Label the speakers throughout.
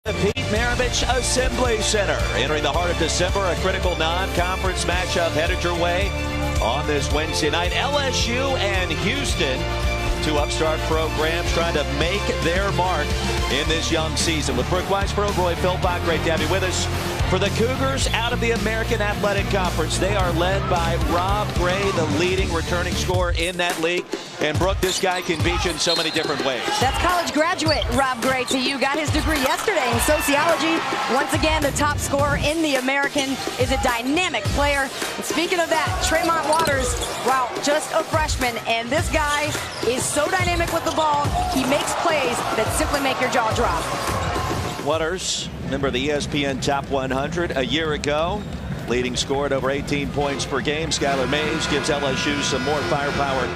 Speaker 1: The Pete Maravich Assembly Center. Entering the heart of December, a critical non-conference matchup headed your way on this Wednesday night. LSU and Houston, two upstart programs trying to make their mark in this young season. With Brooke Weisberg, Roy Philpott, great to have you with us. For the Cougars out of the American Athletic Conference, they are led by Rob Gray, the leading returning scorer in that league. And Brooke, this guy can beat you in so many different ways.
Speaker 2: That's college graduate Rob Gray to you. Got his degree yesterday in sociology. Once again, the top scorer in the American, is a dynamic player. And speaking of that, Tremont Waters, wow, just a freshman. And this guy is so dynamic with the ball. He makes plays that simply make your jaw drop.
Speaker 1: Waters, member of the ESPN Top 100 a year ago. Leading scorer at over 18 points per game. Skylar Mays gives LSU some more firepower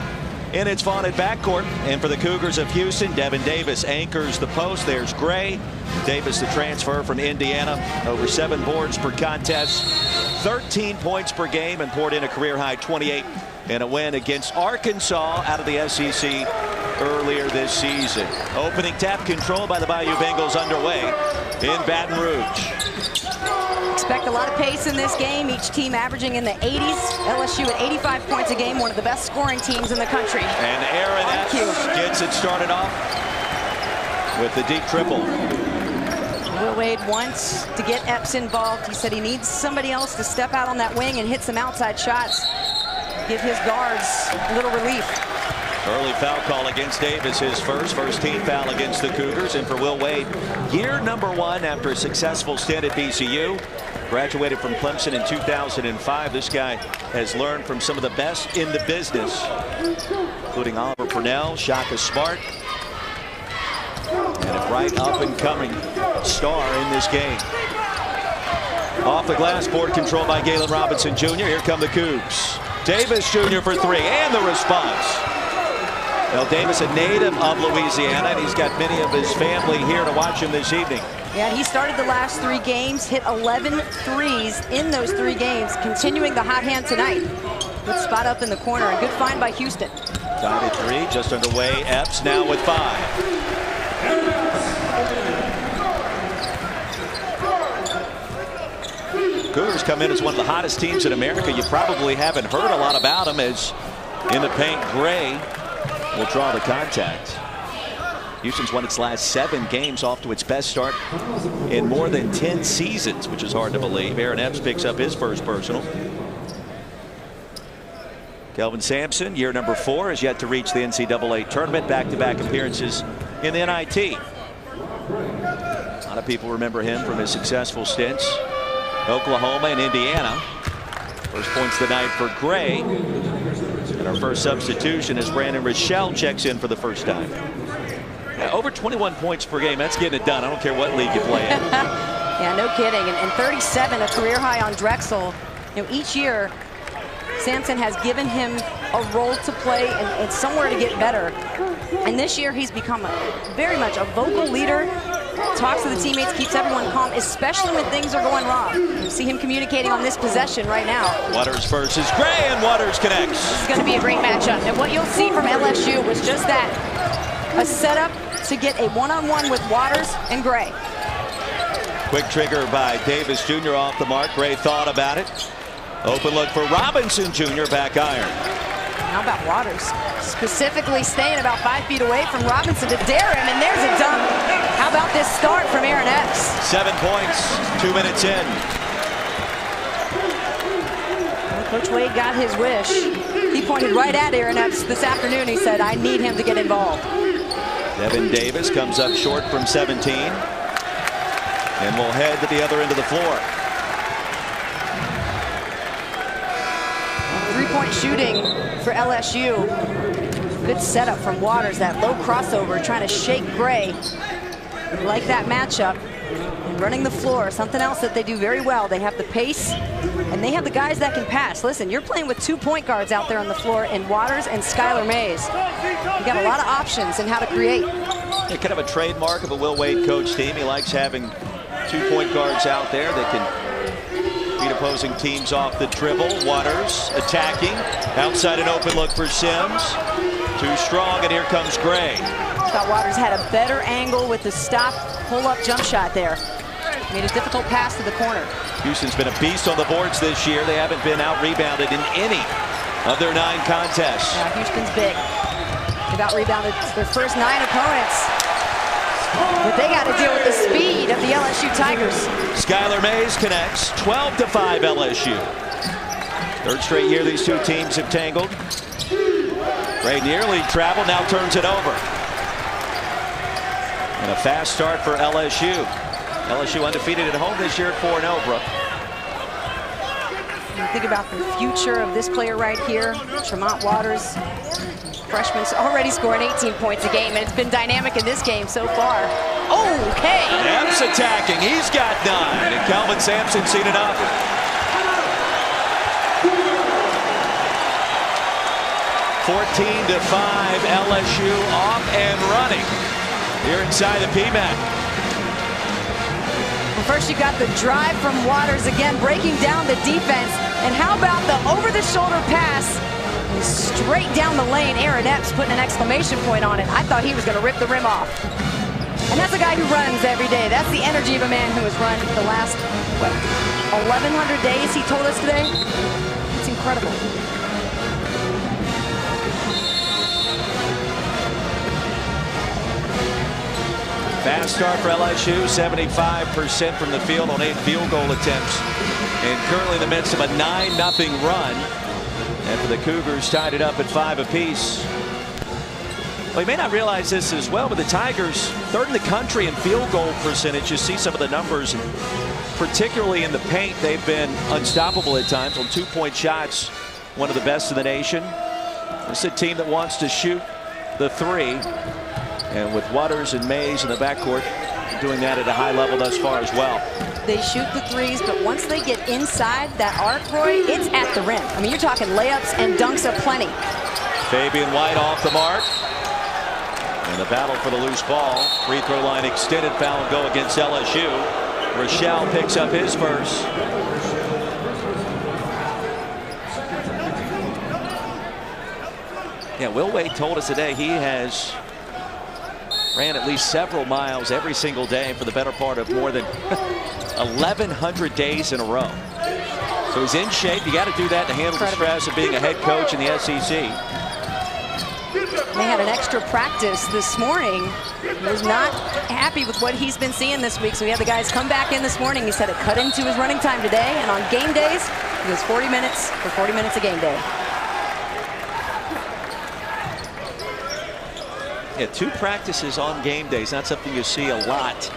Speaker 1: in its vaunted backcourt. And for the Cougars of Houston, Devin Davis anchors the post. There's Gray. Davis, the transfer from Indiana, over 7 boards per contest, 13 points per game, and poured in a career-high 28 in a win against Arkansas out of the SEC earlier this season. Opening tap control by the Bayou Bengals underway in Baton Rouge.
Speaker 2: Expect a lot of pace in this game. Each team averaging in the 80s. LSU at 85 points a game, one of the best scoring teams in the country.
Speaker 1: And Aaron Epps gets it started off with the deep triple.
Speaker 2: Will Wade wants to get Epps involved. He said he needs somebody else to step out on that wing and hit some outside shots. Give his guards a little relief.
Speaker 1: Early foul call against Davis, his first team foul against the Cougars. And for Will Wade, year number 1 after a successful stint at VCU. Graduated from Clemson in 2005. This guy has learned from some of the best in the business, including Oliver Purnell, Shaka Smart, and a bright up-and-coming star in this game. Off the glass, board control by Galen Robinson Jr. Here come the Cougs. Davis Jr. for 3, and the response. Well, Davis, a native of Louisiana, and he's got many of his family here to watch him this evening.
Speaker 2: Yeah, he started the last 3 games, hit 11 threes in those 3 games, continuing the hot hand tonight. Good spot up in the corner, and good find by Houston.
Speaker 1: Tied at 3, just underway. Epps now with 5. Cougars come in as one of the hottest teams in America. You probably haven't heard a lot about them, as in the paint, Gray will draw the contact. Houston's won its last 7 games, off to its best start in more than 10 seasons, which is hard to believe. Aaron Epps picks up his first personal. Kelvin Sampson, year number 4, has yet to reach the NCAA tournament. Back-to-back appearances in the NIT. A lot of people remember him from his successful stints Oklahoma and Indiana. First points tonight for Gray. And our first substitution as Brandon Rochelle checks in for the first time. Yeah, over 21 points per game. That's getting it done. I don't care what league you play in.
Speaker 2: Yeah, no kidding. And 37, a career high on Drexel. You know, each year, Sampson has given him a role to play and somewhere to get better. And this year, he's become very much a vocal leader. Talks to the teammates, keeps everyone calm, especially when things are going wrong. You see him communicating on this possession right now.
Speaker 1: Waters versus Gray, and Waters connects.
Speaker 2: This is going to be a great matchup. And what you'll see from LSU was just that, a setup to get a one-on-one with Waters and Gray.
Speaker 1: Quick trigger by Davis Jr. off the mark. Gray thought about it. Open look for Robinson Jr. back iron.
Speaker 2: How about Waters? Specifically staying about 5 feet away from Robinson to dare him, and there's a dunk. How about this start from Aaron Epps?
Speaker 1: 7 points, 2 minutes in.
Speaker 2: Well, Coach Wade got his wish. He pointed right at Aaron Epps this afternoon. He said, I need him to get involved.
Speaker 1: Devin Davis comes up short from 17. And will head to the other end of the floor.
Speaker 2: 3-point shooting for LSU. Good setup from Waters, that low crossover, trying to shake Gray. Like that matchup. And running the floor, something else that they do very well. They have the pace, and they have the guys that can pass. Listen, you're playing with 2 point guards out there on the floor in Waters and Skylar Mays. You got a lot of options in how to create.
Speaker 1: Yeah, kind of a trademark of a Will Wade coach team. He likes having 2 point guards out there that can beat opposing teams off the dribble. Waters attacking. Outside an open look for Sims. Too strong, and here comes Gray.
Speaker 2: thought Waters had a better angle with the stop, pull-up jump shot there. Made a difficult pass to the corner.
Speaker 1: Houston's been a beast on the boards this year. They haven't been out-rebounded in any of their 9 contests.
Speaker 2: Yeah, Houston's big. They've out-rebounded their first 9 opponents. But they got to deal with the speed of the LSU Tigers.
Speaker 1: Skylar Mays connects, 12-5 LSU. Third straight year these two teams have tangled. Gray nearly traveled, now turns it over. And a fast start for LSU. LSU undefeated at home this year at 4-0, Brooke.
Speaker 2: You think about the future of this player right here, Tremont Waters. Freshman's already scoring 18 points a game, and it's been dynamic in this game so far. Okay.
Speaker 1: Epps attacking. He's got 9. And Calvin Sampson seen enough. (14-5) LSU off and running here inside the PMAC.
Speaker 2: Well, first you got the drive from Waters again, breaking down the defense. And how about the over-the-shoulder pass? Straight down the lane. Aaron Epps putting an exclamation point on it. I thought he was going to rip the rim off. And that's a guy who runs every day. That's the energy of a man who has run the last, what, 1,100 days, he told us today. It's incredible.
Speaker 1: Fast start for LSU, 75% from the field on 8 field goal attempts. And currently in the midst of a 9-0 run. After the Cougars tied it up at 5 apiece. Well, you may not realize this as well, but the Tigers, 3rd in the country in field goal percentage. You see some of the numbers, and particularly in the paint, they've been unstoppable at times on 2-point shots. One of the best in the nation. This is a team that wants to shoot the 3. And with Waters and Mays in the backcourt, doing that at a high level thus far as well.
Speaker 2: They shoot the 3s, but once they get inside that arc, Roy, it's at the rim. I mean, you're talking layups and dunks aplenty.
Speaker 1: Fabian White off the mark. And the battle for the loose ball. Free throw line extended, foul go against LSU. Rochelle picks up his first. Yeah, Will Wade told us today he has ran at least several miles every single day for the better part of more than 1,100 days in a row. So he's in shape. You got to do that to handle the stress of being a head coach in the SEC.
Speaker 2: They had an extra practice this morning. He was not happy with what he's been seeing this week, so he had the guys come back in this morning. He said it cut into his running time today, and on game days, it was 40 minutes for 40 minutes a game day.
Speaker 1: Yeah, 2 practices on game days, not something you see a lot.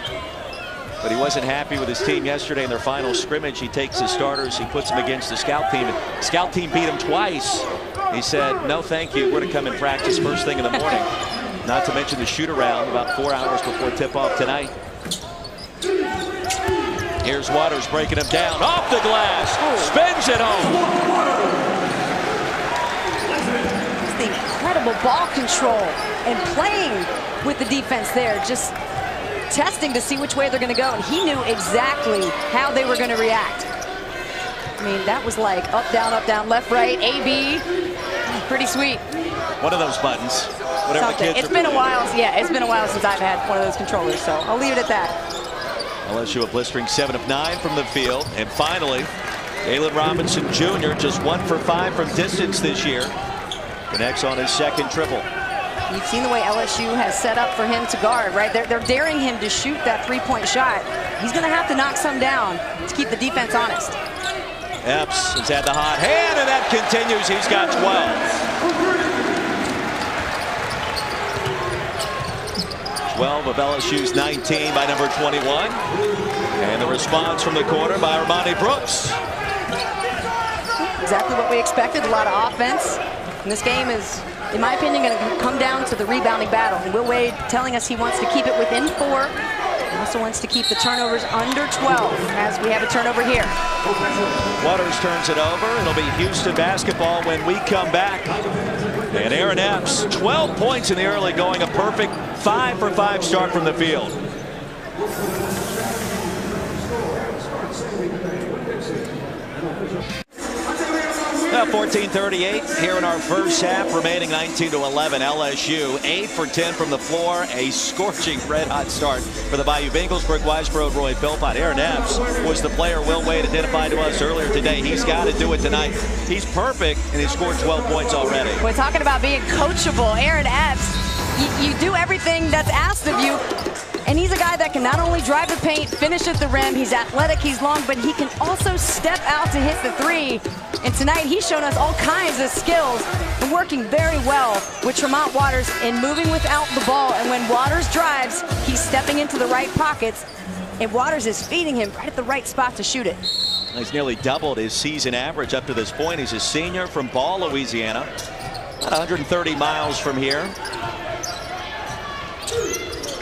Speaker 1: But he wasn't happy with his team yesterday in their final scrimmage. He takes his starters, he puts them against the scout team, and scout team beat him twice. He said, no thank you, we're going to come and practice first thing in the morning. Not to mention the shoot around about 4 hours before tip-off tonight. Here's Waters breaking him down, off the glass, spins it home.
Speaker 2: The incredible ball control and playing with the defense there, just testing to see which way they're going to go, and he knew exactly how they were going to react. I mean, that was like up, down, left, right, A-B. Pretty sweet.
Speaker 1: One of those buttons. Whatever the kids
Speaker 2: It's been a while. Yeah, it's been a while since I've had one of those controllers, so I'll leave it at that.
Speaker 1: LSU a blistering 7 of 9 from the field, and finally, Jalen Robinson Jr. just 1 for 5 from distance this year. Connects on his 2nd triple.
Speaker 2: You've seen the way LSU has set up for him to guard, right? They're daring him to shoot that 3-point shot. He's going to have to knock some down to keep the defense honest.
Speaker 1: Epps has had the hot hand, and that continues. He's got 12. 12 of LSU's 19 by number 21. And the response from the corner by Armani Brooks.
Speaker 2: Exactly what we expected, a lot of offense. And this game is, in my opinion, going to come down to the rebounding battle. And Will Wade telling us he wants to keep it within 4. He also wants to keep the turnovers under 12, as we have a turnover here.
Speaker 1: Waters turns it over. It'll be Houston basketball when we come back. And Aaron Epps, 12 points in the early going, a perfect 5 for 5 start from the field. up 14-38 here in our first half, remaining 19-11. LSU 8 for 10 from the floor. A scorching red-hot start for the Bayou Bengals. Brooke Weisbrod, Roy Philpott. Aaron Epps was the player Will Wade identified to us earlier today. He's got to do it tonight. He's perfect, and he scored 12 points already.
Speaker 2: We're talking about being coachable. Aaron Epps, you do everything that's asked of you. And he's a guy that can not only drive the paint, finish at the rim, he's athletic, he's long, but he can also step out to hit the three. And tonight he's shown us all kinds of skills and working very well with Tremont Waters in moving without the ball. And when Waters drives, he's stepping into the right pockets, and Waters is feeding him right at the right spot to shoot it.
Speaker 1: He's nearly doubled his season average up to this point. He's a senior from Ball, Louisiana, about 130 miles from here.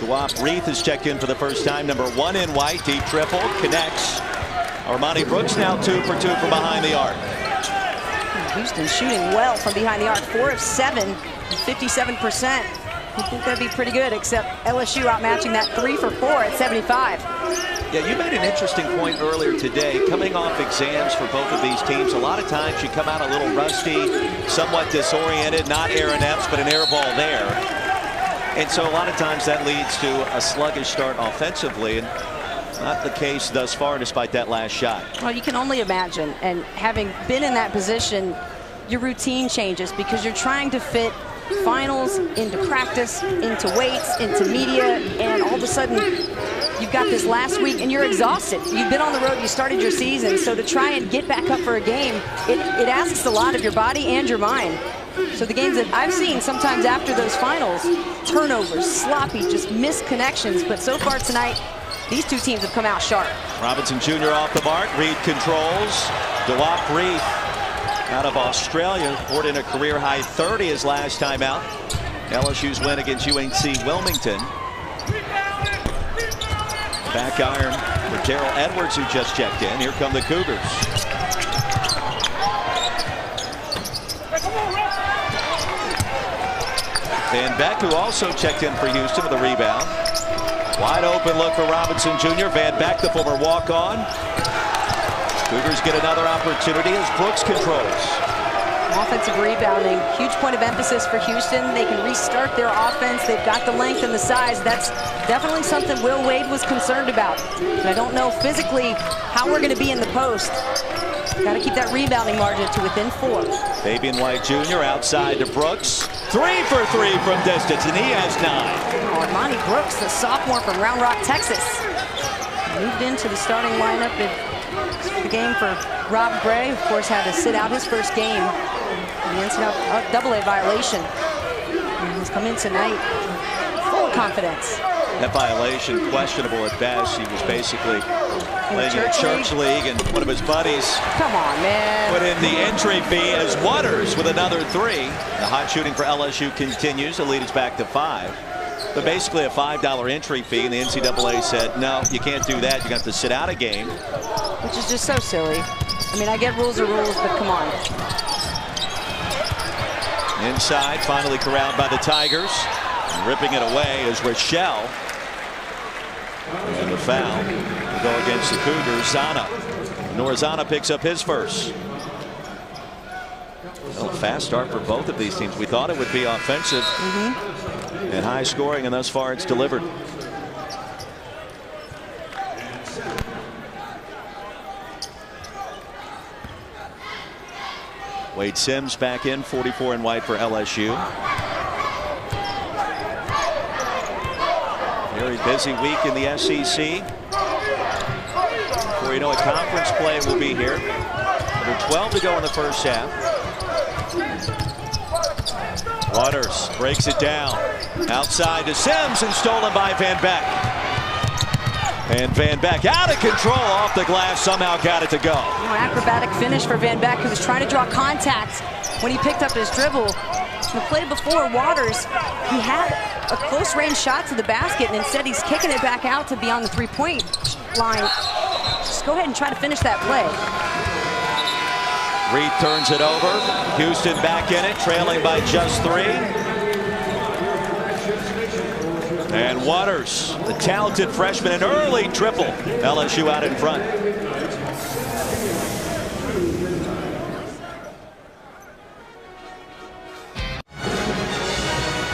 Speaker 1: Dewap Reith has checked in for the first time. Number 1 in white. Deep triple. Connects. Armani Brooks now 2 for 2 from behind the arc.
Speaker 2: Houston shooting well from behind the arc. 4 of 7, 57%. You think that'd be pretty good, except LSU outmatching that 3 for 4 at 75.
Speaker 1: Yeah, you made an interesting point earlier today. Coming off exams for both of these teams, a lot of times you come out a little rusty, somewhat disoriented. Not Aaron Epps, but an air ball there. And so a lot of times that leads to a sluggish start offensively, and not the case thus far despite that last shot.
Speaker 2: Well, you can only imagine, and having been in that position, your routine changes because you're trying to fit finals into practice, into weights, into media, and all of a sudden you've got this last week and you're exhausted. You've been on the road, you started your season, so to try and get back up for a game, it asks a lot of your body and your mind. So the games that I've seen sometimes after those finals, turnovers, sloppy, just missed connections. But so far tonight, these two teams have come out sharp.
Speaker 1: Robinson Jr. off the mark. Reed controls. Dewap Reith out of Australia. Scored in a career-high 30 his last time out. LSU's win against UNC Wilmington. Back iron for Terrell Edwards, who just checked in. Here come the Cougars. Van Beck, who also checked in for Houston with a rebound. Wide open look for Robinson Jr. Van Beck, the former walk-on. Cougars get another opportunity as Brooks controls.
Speaker 2: Offensive rebounding, huge point of emphasis for Houston. They can restart their offense. They've got the length and the size. That's definitely something Will Wade was concerned about. And I don't know physically how we're going to be in the post. Got to keep that rebounding margin to within 4.
Speaker 1: Fabian White Jr. outside to Brooks. 3 for 3 from distance, and he has 9.
Speaker 2: Armani Brooks, the sophomore from Round Rock, Texas, moved into the starting lineup in the game for Rob Gray. Of course, had to sit out his first game in the NCAA violation. And he's come in tonight full of confidence.
Speaker 1: That violation questionable at best. He was basically playing in the church league, and one of his buddies,
Speaker 2: come on, man,
Speaker 1: put in the entry fee as Waters with another 3. The hot shooting for LSU continues. The lead is back to 5. But basically a $5 entry fee, and the NCAA said, no, you can't do that. You're going to have to sit out a game.
Speaker 2: Which is just so silly. I mean, I get rules are rules, but come on.
Speaker 1: Inside, finally corralled by the Tigers. And ripping it away is Rochelle. And the foul will go against the Cougars. Zana. Norizana picks up his first. Well, a fast start for both of these teams. We thought it would be offensive and high scoring, and thus far it's delivered. Wade Sims back in, 44 in white for LSU. Very busy week in the SEC. Before you know it, conference play will be here. Under 12 to go in the first half. Waters breaks it down. Outside to Sims, and stolen by Van Beck. And Van Beck out of control off the glass, somehow got it to go.
Speaker 2: Acrobatic finish for Van Beck, who was trying to draw contact when he picked up his dribble. In the play before, Waters, he had a close range shot to the basket, and instead he's kicking it back out to be on the three-point line. Just go ahead and try to finish that play.
Speaker 1: Reed turns it over. Houston back in it, trailing by just 3. And Waters, the talented freshman, an early triple. LSU out in front.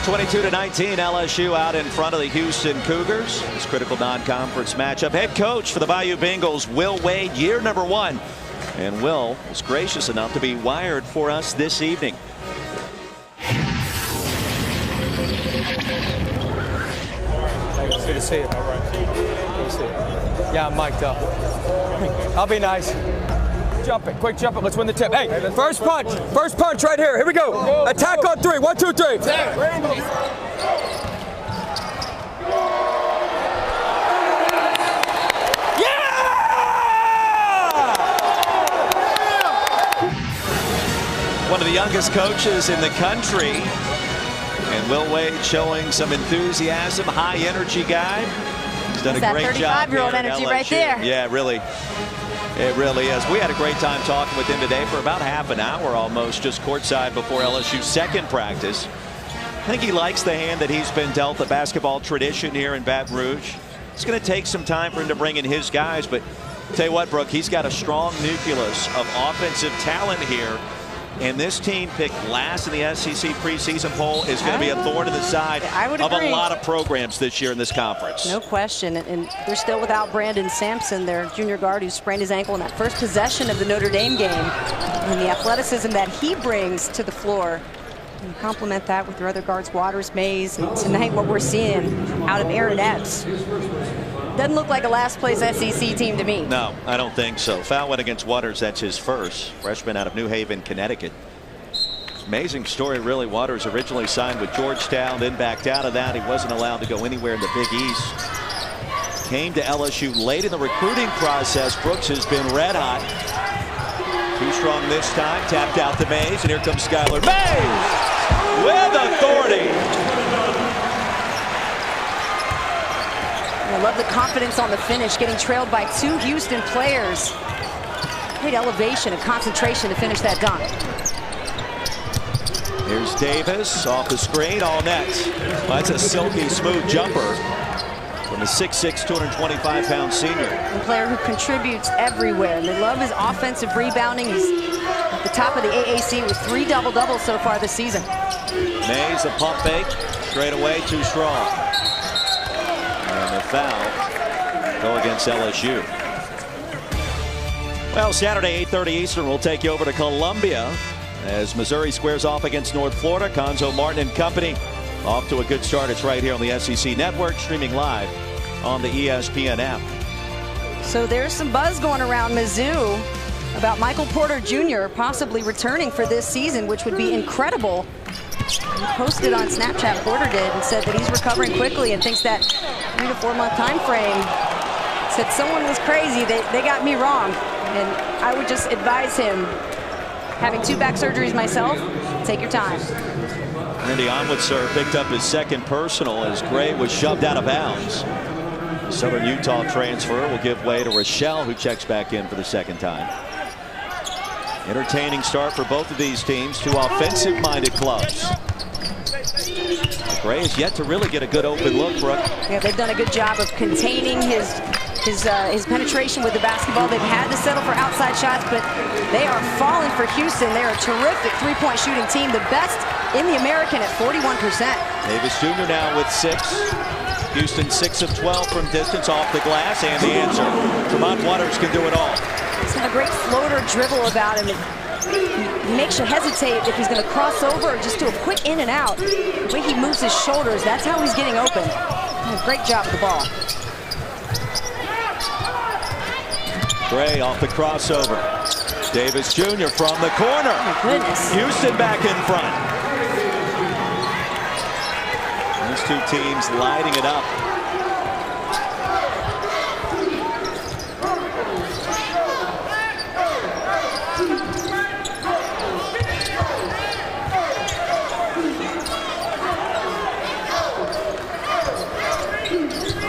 Speaker 1: 22-19, LSU out in front of the Houston Cougars. This critical non-conference matchup. Head coach for the Bayou Bengals, Will Wade, year number 1. And Will was gracious enough to be wired for us this evening.
Speaker 3: Good to see you. All right. Good to see you. Yeah, I'm mic'd up. I'll be nice. Jump it. Quick jump it. Let's win the tip. Hey, first punch. First punch right here. Here we go. Attack on 3. 1, 2, 3.
Speaker 1: One of the youngest coaches in the country. And Will Wade showing some enthusiasm, high energy guy. He's done a great job.
Speaker 2: 35-year-old energy right there.
Speaker 1: Yeah, really. It really is. We had a great time talking with him today for about half an hour almost, just courtside before LSU's second practice. I think he likes the hand that he's been dealt, the basketball tradition here in Baton Rouge. It's going to take some time for him to bring in his guys, but tell you what, Brooke, he's got a strong nucleus of offensive talent here. And this team picked last in the SEC preseason poll is going to be a thorn in the side of a lot of programs this year in this conference.
Speaker 2: No question. And they're still without Brandon Sampson, their junior guard, who sprained his ankle in that first possession of the Notre Dame game. And the athleticism that he brings to the floor. And complement that with their other guards, Waters, Mays, and tonight what we're seeing out of Aaron Epps. Doesn't look like a last-place SEC team to me.
Speaker 1: No, I don't think so. Foul went against Waters. That's his first. Freshman out of New Haven, Connecticut. Amazing story, really. Waters originally signed with Georgetown, then backed out of that. He wasn't allowed to go anywhere in the Big East. Came to LSU late in the recruiting process. Brooks has been red hot. Too strong this time. Tapped out to Mays, and here comes Skylar Mays with authority.
Speaker 2: I love the confidence on the finish, getting trailed by 2 Houston players. Great elevation and concentration to finish that dunk.
Speaker 1: Here's Davis off the screen, all net. Well, that's a silky smooth jumper from a 6'6", 225-pound senior. A
Speaker 2: player who contributes everywhere. And they love his offensive rebounding. He's at the top of the AAC with 3 double-doubles so far this season.
Speaker 1: Mays, a pump fake, straight away, too strong. And the foul go against LSU. Well, Saturday, 8:30 Eastern, we'll take you over to Columbia as Missouri squares off against North Florida. Conzo Martin and company off to a good start. It's right here on the SEC Network, streaming live on the ESPN app.
Speaker 2: So there's some buzz going around Mizzou about Michael Porter Jr. possibly returning for this season, which would be incredible. He posted on Snapchat, Porter did, and said that he's recovering quickly and thinks that 3 to 4 month time frame. Said someone was crazy. They got me wrong. And I would just advise him, having 2 back surgeries myself, take your time.
Speaker 1: Randy Onwitzer picked up his second personal as Gray was shoved out of bounds. The Southern Utah transfer will give way to Rochelle, who checks back in for the second time. Entertaining start for both of these teams, 2 offensive-minded clubs. Gray has yet to really get a good open look, Brooke.
Speaker 2: Yeah, they've done a good job of containing his penetration with the basketball. They've had to settle for outside shots, but they are falling for Houston. They're a terrific 3-point shooting team, the best in the American at 41%.
Speaker 1: Davis Jr. now with 6. Houston 6 of 12 from distance off the glass, and the answer. Tremont Waters can do it all.
Speaker 2: He's got a great floater dribble about him. He makes you hesitate if he's going to cross over or just do a quick in and out. The way he moves his shoulders, that's how he's getting open. Great job with the ball.
Speaker 1: Gray off the crossover. Davis Jr. from the corner.
Speaker 2: Oh my goodness.
Speaker 1: Houston back in front. These 2 teams lighting it up.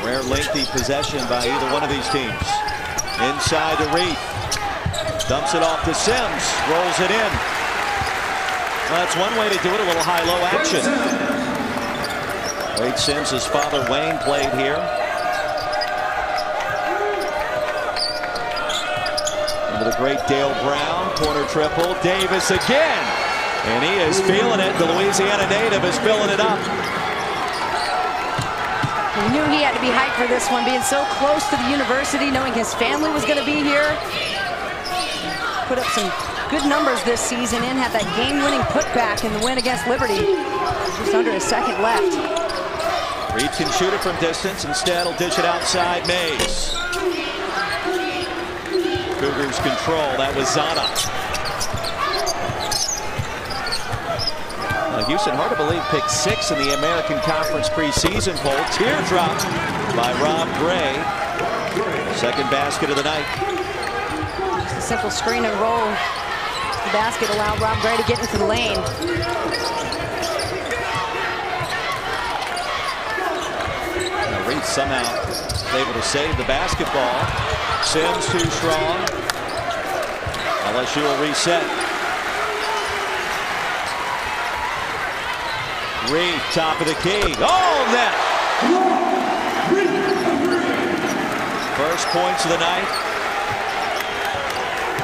Speaker 1: Rare lengthy possession by either one of these teams. Inside to Reith. Dumps it off to Sims. Rolls it in. Well, that's one way to do it, a little high-low action. Wade Sims, his father Wayne played here. Into the great Dale Brown. Corner triple. Davis again. And he is feeling it. The Louisiana native is filling it up.
Speaker 2: He knew he had to be hyped for this one, being so close to the university, knowing his family was going to be here. Put up some good numbers this season and had that game-winning putback in the win against Liberty. Just under a second left.
Speaker 1: Reed can shoot it from distance. Instead, he'll dish it outside Mays. Cougars control. That was Zana. Houston, hard to believe, picked 6 in the American Conference preseason poll. Teardrop by Rob Gray. Second basket of the night.
Speaker 2: Just a simple screen and roll. The basket allowed Rob Gray to get into the lane.
Speaker 1: Reed somehow able to save the basketball. Sims too strong. LSU will reset. Reed, top of the key. Oh, net! First points of the night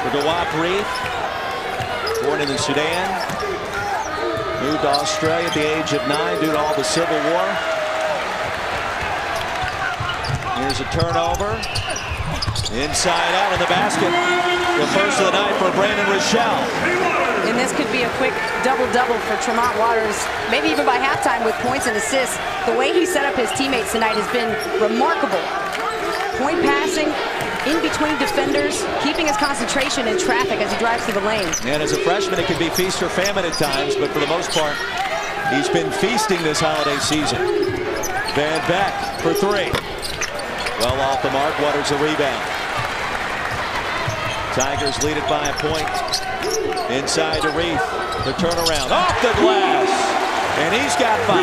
Speaker 1: for Dewap Reed. Born in the Sudan. Moved to Australia at the age of 9 due to all the Civil War. Here's a turnover. Inside out in the basket. The first of the night for Brandon Rochelle.
Speaker 2: And this could be a quick double-double for Tremont Waters, maybe even by halftime with points and assists. The way he set up his teammates tonight has been remarkable. Point passing, in between defenders, keeping his concentration in traffic as he drives through the lane.
Speaker 1: And as a freshman, it can be feast or famine at times, but for the most part, he's been feasting this holiday season. Van Beck for 3. Well off the mark. Waters a rebound. Tigers lead it by a point. Inside to Reed. The turnaround. Off the glass. And he's got 5.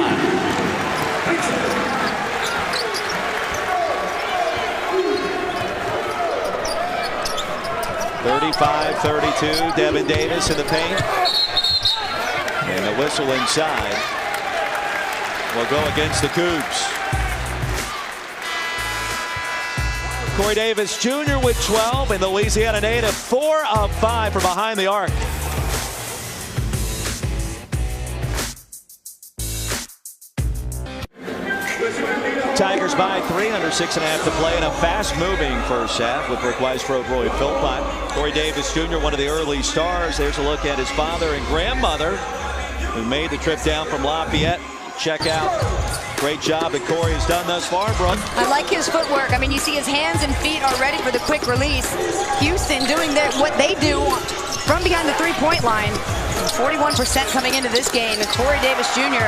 Speaker 1: 35-32. Devin Davis in the paint. And the whistle inside will go against the Cougs. Corey Davis Jr. with 12, and the Louisiana native 4 of 5 from behind the arc. Tigers by 3, under 6.5 to play in a fast-moving first half with Rick Weisbrod, Roy Philpott. Corey Davis Jr., one of the early stars. There's a look at his father and grandmother who made the trip down from Lafayette. Check out. Great job that Corey has done thus far, Brooke.
Speaker 2: I like his footwork. I mean, you see his hands and feet are ready for the quick release. Houston doing what they do from behind the three-point line. 41% coming into this game. And Corey Davis Jr.,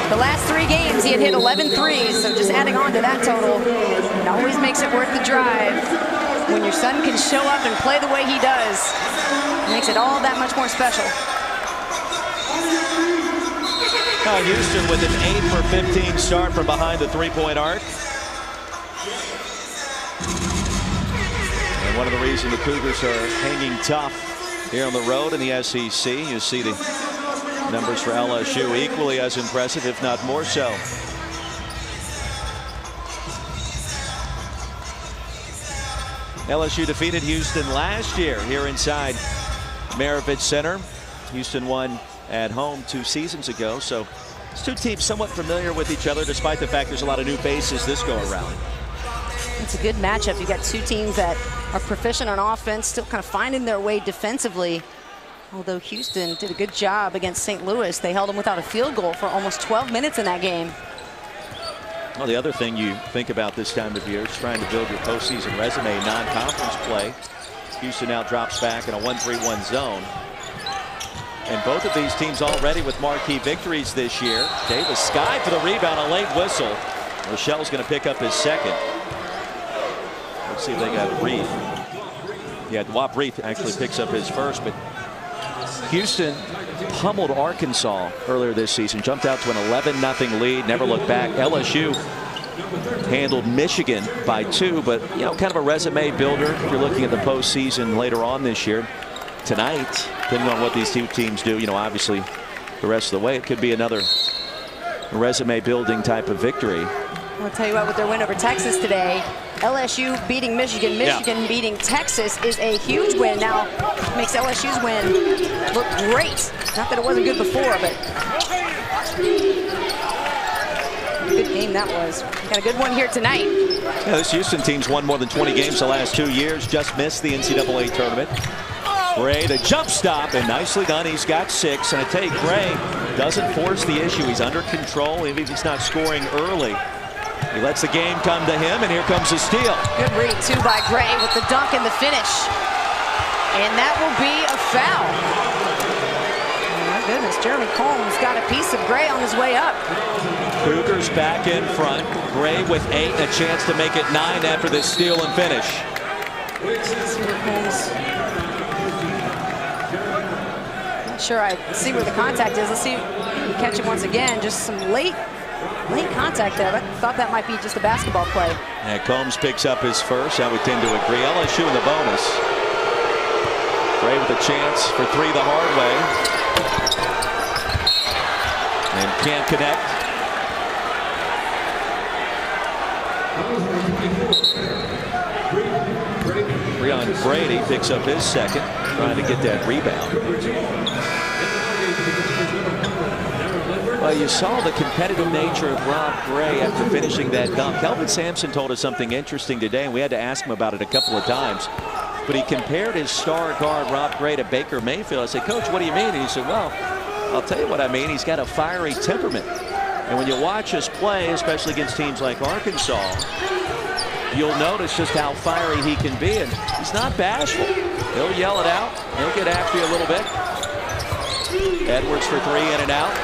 Speaker 2: the last 3 games, he had hit 11 threes. So just adding on to that total, it always makes it worth the drive. When your son can show up and play the way he does, it makes it all that much more special.
Speaker 1: Houston with an 8 for 15 start from behind the three-point arc. And one of the reasons the Cougars are hanging tough here on the road in the SEC. You see the numbers for LSU equally as impressive, if not more so. LSU defeated Houston last year here inside Maravich Center. Houston won at home 2 seasons ago, so these 2 teams somewhat familiar with each other, despite the fact there's a lot of new faces this go around.
Speaker 2: It's a good matchup. You got 2 teams that are proficient on offense, still kind of finding their way defensively. Although Houston did a good job against St. Louis, they held them without a field goal for almost 12 minutes in that game.
Speaker 1: Well, the other thing you think about this time of year is trying to build your postseason resume, non-conference play. Houston now drops back in a 1-3-1 zone. And both of these teams already with marquee victories this year. Davis Sky for the rebound, a late whistle. Rochelle's going to pick up his second. Let's see if they got Reed. Yeah, Dewap Reed actually picks up his first, but Houston pummeled Arkansas earlier this season, jumped out to an 11-0 lead, never looked back. LSU handled Michigan by 2, but you know, kind of a resume builder if you're looking at the postseason later on this year. Tonight, depending on what these 2 teams do, you know, obviously the rest of the way, it could be another resume building type of victory.
Speaker 2: I'll tell you what, with their win over Texas today, LSU beating Michigan, Michigan beating Texas is a huge win. Now makes LSU's win look great. Not that it wasn't good before, but good game that was. Got a good one here tonight.
Speaker 1: Yeah, this Houston team's won more than 20 games the last 2 years. Just missed the NCAA tournament. Gray, the jump stop, and nicely done. He's got 6. And I tell you, Gray doesn't force the issue. He's under control, even if he's not scoring early. He lets the game come to him, and here comes the steal.
Speaker 2: Good read, too, by Gray with the dunk and the finish. And that will be a foul. Oh, my goodness, Jeremy Combs got a piece of Gray on his way up.
Speaker 1: Cougars back in front. Gray with 8, a chance to make it 9 after this steal and finish.
Speaker 2: Not sure I see where the contact is. Let's see if we can catch it once again. Just some late contact there. I thought that might be just a basketball play.
Speaker 1: And Combs picks up his first. I would tend to agree. LSU in the bonus. Gray with a chance for 3 the hard way. And can't connect. Breon Brady picks up his second, trying to get that rebound. Well, you saw the competitive nature of Rob Gray after finishing that dunk. Kelvin Sampson told us something interesting today, and we had to ask him about it a couple of times. But he compared his star guard, Rob Gray, to Baker Mayfield. I said, Coach, what do you mean? And he said, well, I'll tell you what I mean. He's got a fiery temperament. And when you watch us play, especially against teams like Arkansas, you'll notice just how fiery he can be. And he's not bashful. He'll yell it out. He'll get after you a little bit. Edwards for 3, in and out.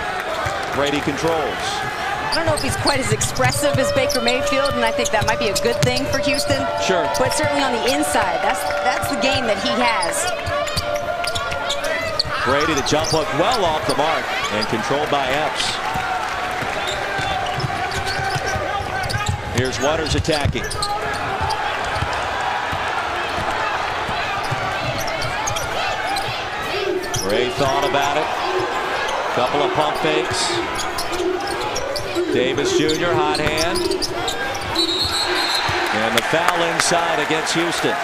Speaker 1: Brady controls.
Speaker 2: I don't know if he's quite as expressive as Baker Mayfield, and I think that might be a good thing for Houston.
Speaker 1: Sure.
Speaker 2: But certainly on the inside, that's the game that he has.
Speaker 1: Brady, the jump hook well off the mark and controlled by Epps. Here's Waters attacking. Gray thought about it. Couple of pump fakes. Davis Jr. hot hand. And the foul inside against Houston.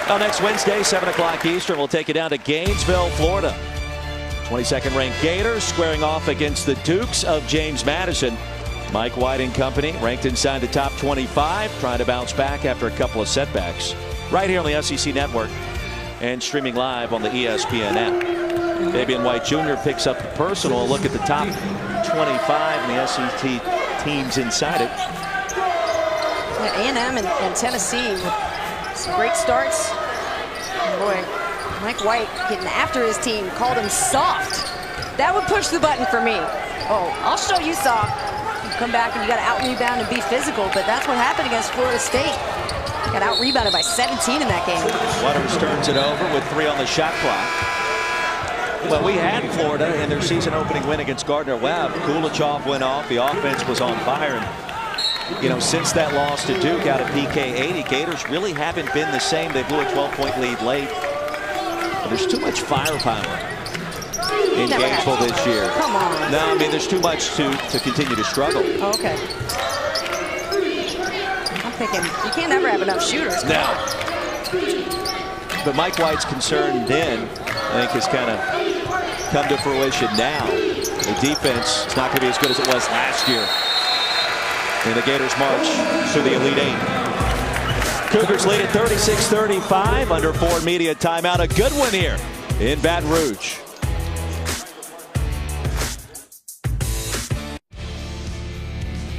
Speaker 1: Well, next Wednesday, 7 o'clock Eastern, we'll take it down to Gainesville, Florida. 22nd ranked Gators squaring off against the Dukes of James Madison. Mike White and company ranked inside the top 25, trying to bounce back after a couple of setbacks. Right here on the SEC Network and streaming live on the ESPN app. Davian White Jr. picks up the personal. Look at the top 25 and the SEC teams inside it.
Speaker 2: Yeah, A&M and Tennessee with some great starts. And boy, Mike White getting after his team, called him soft. That would push the button for me. Oh, I'll show you soft. You come back and you got to out-rebound and be physical, but that's what happened against Florida State. Got out-rebounded by 17 in that game.
Speaker 1: Waters turns it over with 3 on the shot clock. Well, we had Florida in their season opening win against Gardner-Webb. Kulichov went off. The offense was on fire. And, you know, since that loss to Duke out of PK 80, Gators really haven't been the same. They blew a 12-point lead late. But there's too much firepower in Gainesville this year.
Speaker 2: Come on.
Speaker 1: No, I mean, there's too much to continue to struggle.
Speaker 2: Oh, okay. I'm thinking you can't ever have enough shooters.
Speaker 1: No. But Mike White's concern then, I think, has kind of come to fruition now. The defense is not going to be as good as it was last year. And the Gators march to the Elite Eight. Cougars lead at 36-35 under Ford Media timeout. A good one here in Baton Rouge.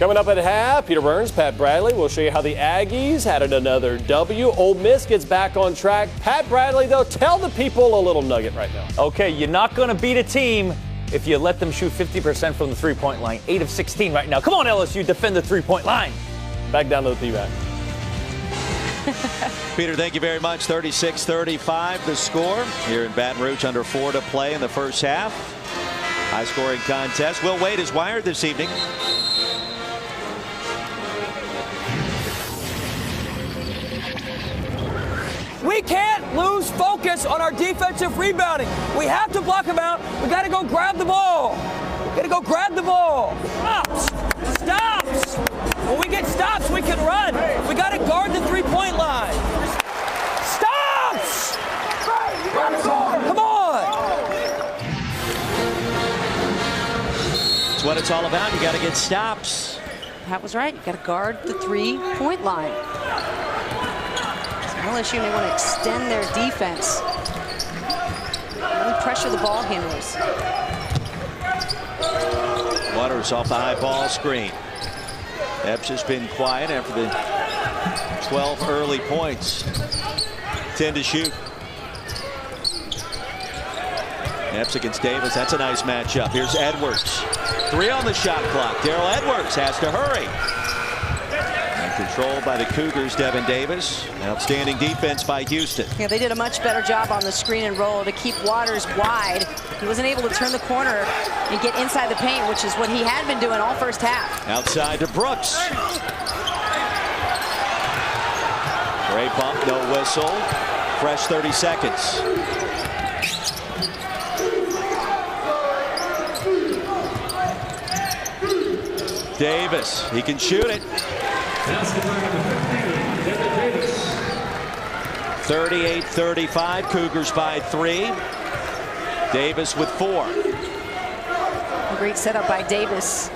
Speaker 4: Coming up at half, Peter Burns, Pat Bradley will show you how the Aggies had another W. Ole Miss gets back on track. Pat Bradley, though, tell the people a little nugget right now.
Speaker 5: Okay, you're not going to beat a team if you let them shoot 50% from the three-point line. 8 of 16 right now. Come on, LSU, defend the three-point line.
Speaker 4: Back down to the P-back.
Speaker 1: Peter, thank you very much. 36-35 the score here in Baton Rouge, under 4 to play in the first half. High-scoring contest. Will Wade is wired this evening.
Speaker 3: We can't lose focus on our defensive rebounding. We have to block them out. We got to go grab the ball. We got to go grab the ball. Stops. Stops. When we get stops, we can run. We got to guard the three-point line. Stops! Come on!
Speaker 1: That's what it's all about. You got to get stops.
Speaker 2: Pat was right. You got to guard the three-point line. So LSU may want to extend their defense. Really pressure the ball handlers.
Speaker 1: Waters off the high ball screen. Epps has been quiet after the 12 early points. 10 to shoot. Epps against Davis. That's a nice matchup. Here's Edwards. 3 on the shot clock. Darrell Edwards has to hurry. And controlled by the Cougars, Devin Davis. Outstanding defense by Houston.
Speaker 2: Yeah, they did a much better job on the screen and roll to keep Waters wide. He wasn't able to turn the corner and get inside the paint, which is what he had been doing all first half.
Speaker 1: Outside to Brooks. Gray bump, no whistle. Fresh 30 seconds. Davis, he can shoot it. 38-35, Cougars by 3. Davis with 4.
Speaker 2: A great setup by Davis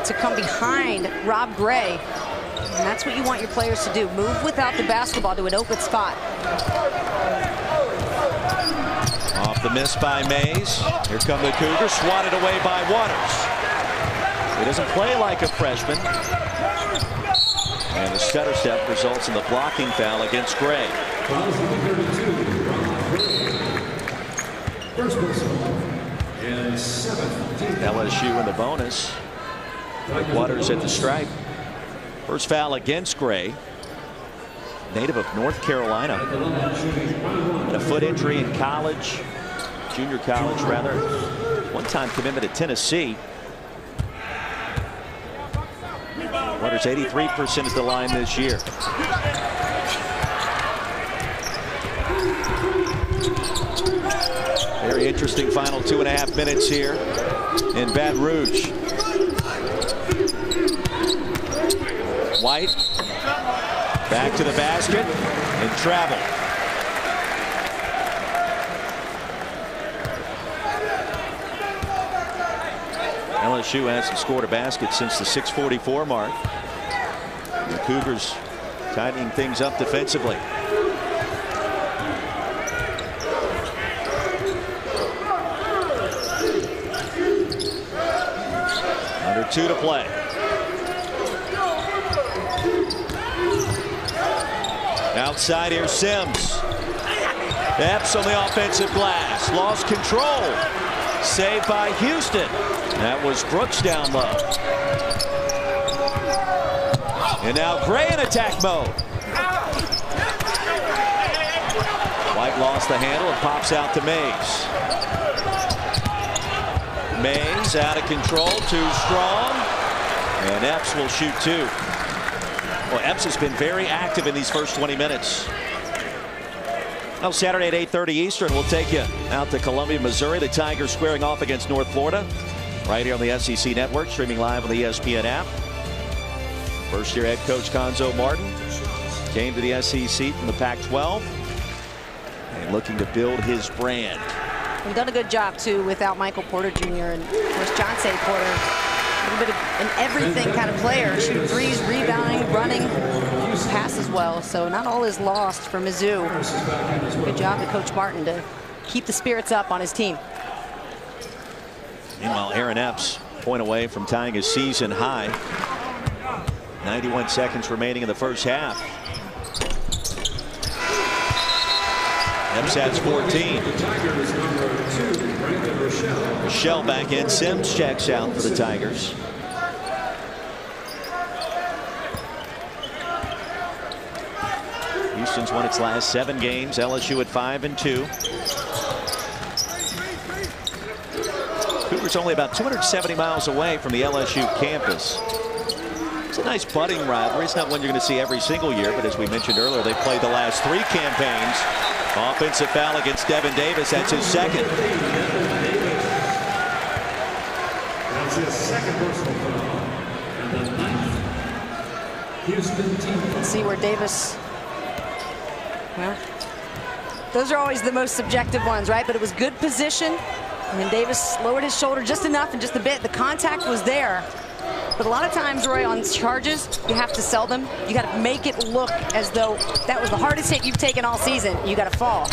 Speaker 2: to come behind Rob Gray. And that's what you want your players to do. Move without the basketball to an open spot.
Speaker 1: Off the miss by Mays. Here come the Cougars, swatted away by Waters. He doesn't play like a freshman. And the stutter step results in the blocking foul against Gray. LSU in the bonus. Waters at the stripe. First foul against Gray. Native of North Carolina. Had a foot injury in college. Junior college, rather. One-time commitment at Tennessee. Waters 83% at the line this year. Very interesting final 2.5 minutes here in Baton Rouge. White back to the basket and travel. LSU hasn't scored a basket since the 6:44 mark. The Cougars tightening things up defensively. Under 2 to play. Outside here, Sims. Epps on the offensive glass. Lost control. Saved by Houston. That was Brooks down low. And now Gray in attack mode. White lost the handle and pops out to Mays. Mays out of control, too strong. And Epps will shoot 2. Well, Epps has been very active in these first 20 minutes. Well, Saturday at 8:30 Eastern, we'll take you out to Columbia, Missouri. The Tigers squaring off against North Florida. Right here on the SEC Network, streaming live on the ESPN app. First-year head coach Conzo Martin came to the SEC from the Pac-12 and looking to build his brand.
Speaker 2: We've done a good job, too, without Michael Porter Jr. and, of course, Johnsay Porter. A little bit of an everything kind of player. Shooting threes, rebounding, running, pass as well. So not all is lost for Mizzou. Good job to Coach Martin to keep the spirits up on his team.
Speaker 1: Meanwhile, Aaron Epps, point away from tying his season high. 91 seconds remaining in the first half. Epps has 14. Rochelle back in. Sims checks out for the Tigers. Houston's won its last 7 games. LSU at 5-2. Cougars only about 270 miles away from the LSU campus. It's a nice budding rivalry. It's not one you're going to see every single year, but as we mentioned earlier, they've played the last 3 campaigns. Offensive foul against Devin Davis. That's his second.
Speaker 6: That's his second personal foul. And the 9th
Speaker 2: Let's see where Davis, well, those are always the most subjective ones, right? But it was good position. And then Davis lowered his shoulder just enough and just a bit. The contact was there. But a lot of times, Roy, on charges, you have to sell them. You got to make it look as though that was the hardest hit you've taken all season. You got to fall.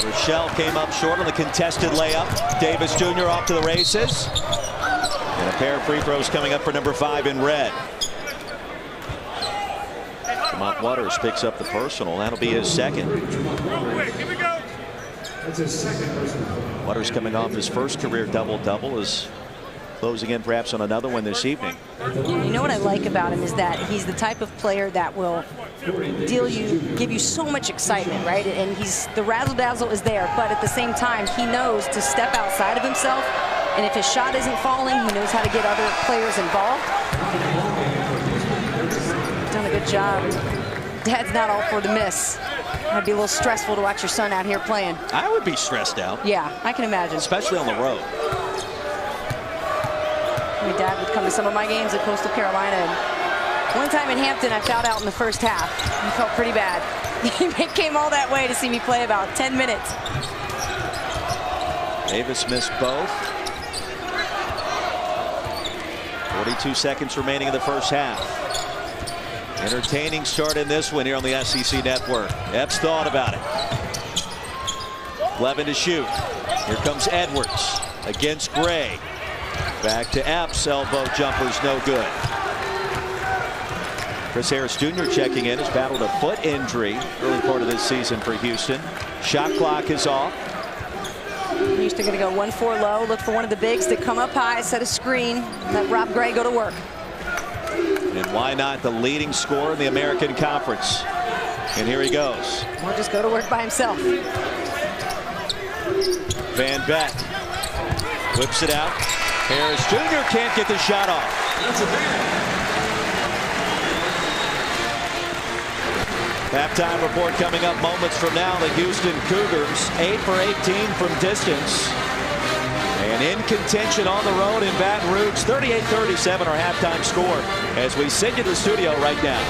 Speaker 1: Rochelle came up short on the contested layup. Davis Jr. off to the races. And a pair of free throws coming up for number 5 in red. Tremont Waters picks up the personal. That'll be his second. Waters coming off his first career double-double is closing in perhaps on another one this evening.
Speaker 2: You know what I like about him is that he's the type of player that will give you so much excitement, right? And the razzle-dazzle is there, but at the same time, he knows to step outside of himself, and if his shot isn't falling, he knows how to get other players involved. He's done a good job. Dad's not all for the miss. It'd be a little stressful to watch your son out here playing.
Speaker 1: I would be stressed out.
Speaker 2: Yeah, I can imagine.
Speaker 1: Especially on the road.
Speaker 2: My dad would come to some of my games at Coastal Carolina, and one time in Hampton I fouled out in the first half. I felt pretty bad. He came all that way to see me play about 10 minutes.
Speaker 1: Davis missed both. 42 seconds remaining in the first half. Entertaining start in this one here on the SEC Network. Epps thought about it. Levin to shoot. Here comes Edwards against Gray. Back to Epps. Elbow jumper's no good. Chris Harris Jr. checking in. Has battled a foot injury early part of this season for Houston. Shot clock is off.
Speaker 2: Houston going to go 1-4 low. Look for one of the bigs to come up high, set a screen, and let Rob Gray go to work.
Speaker 1: And why not the leading scorer in the American Conference? And here he goes.
Speaker 2: Or just go to work by himself.
Speaker 1: Van Beck whips it out. Harris Jr. can't get the shot off. Halftime report coming up moments from now. The Houston Cougars 8 for 18 from distance. And in contention on the road in Baton Rouge. 38-37 our halftime score as we send you to the studio right now.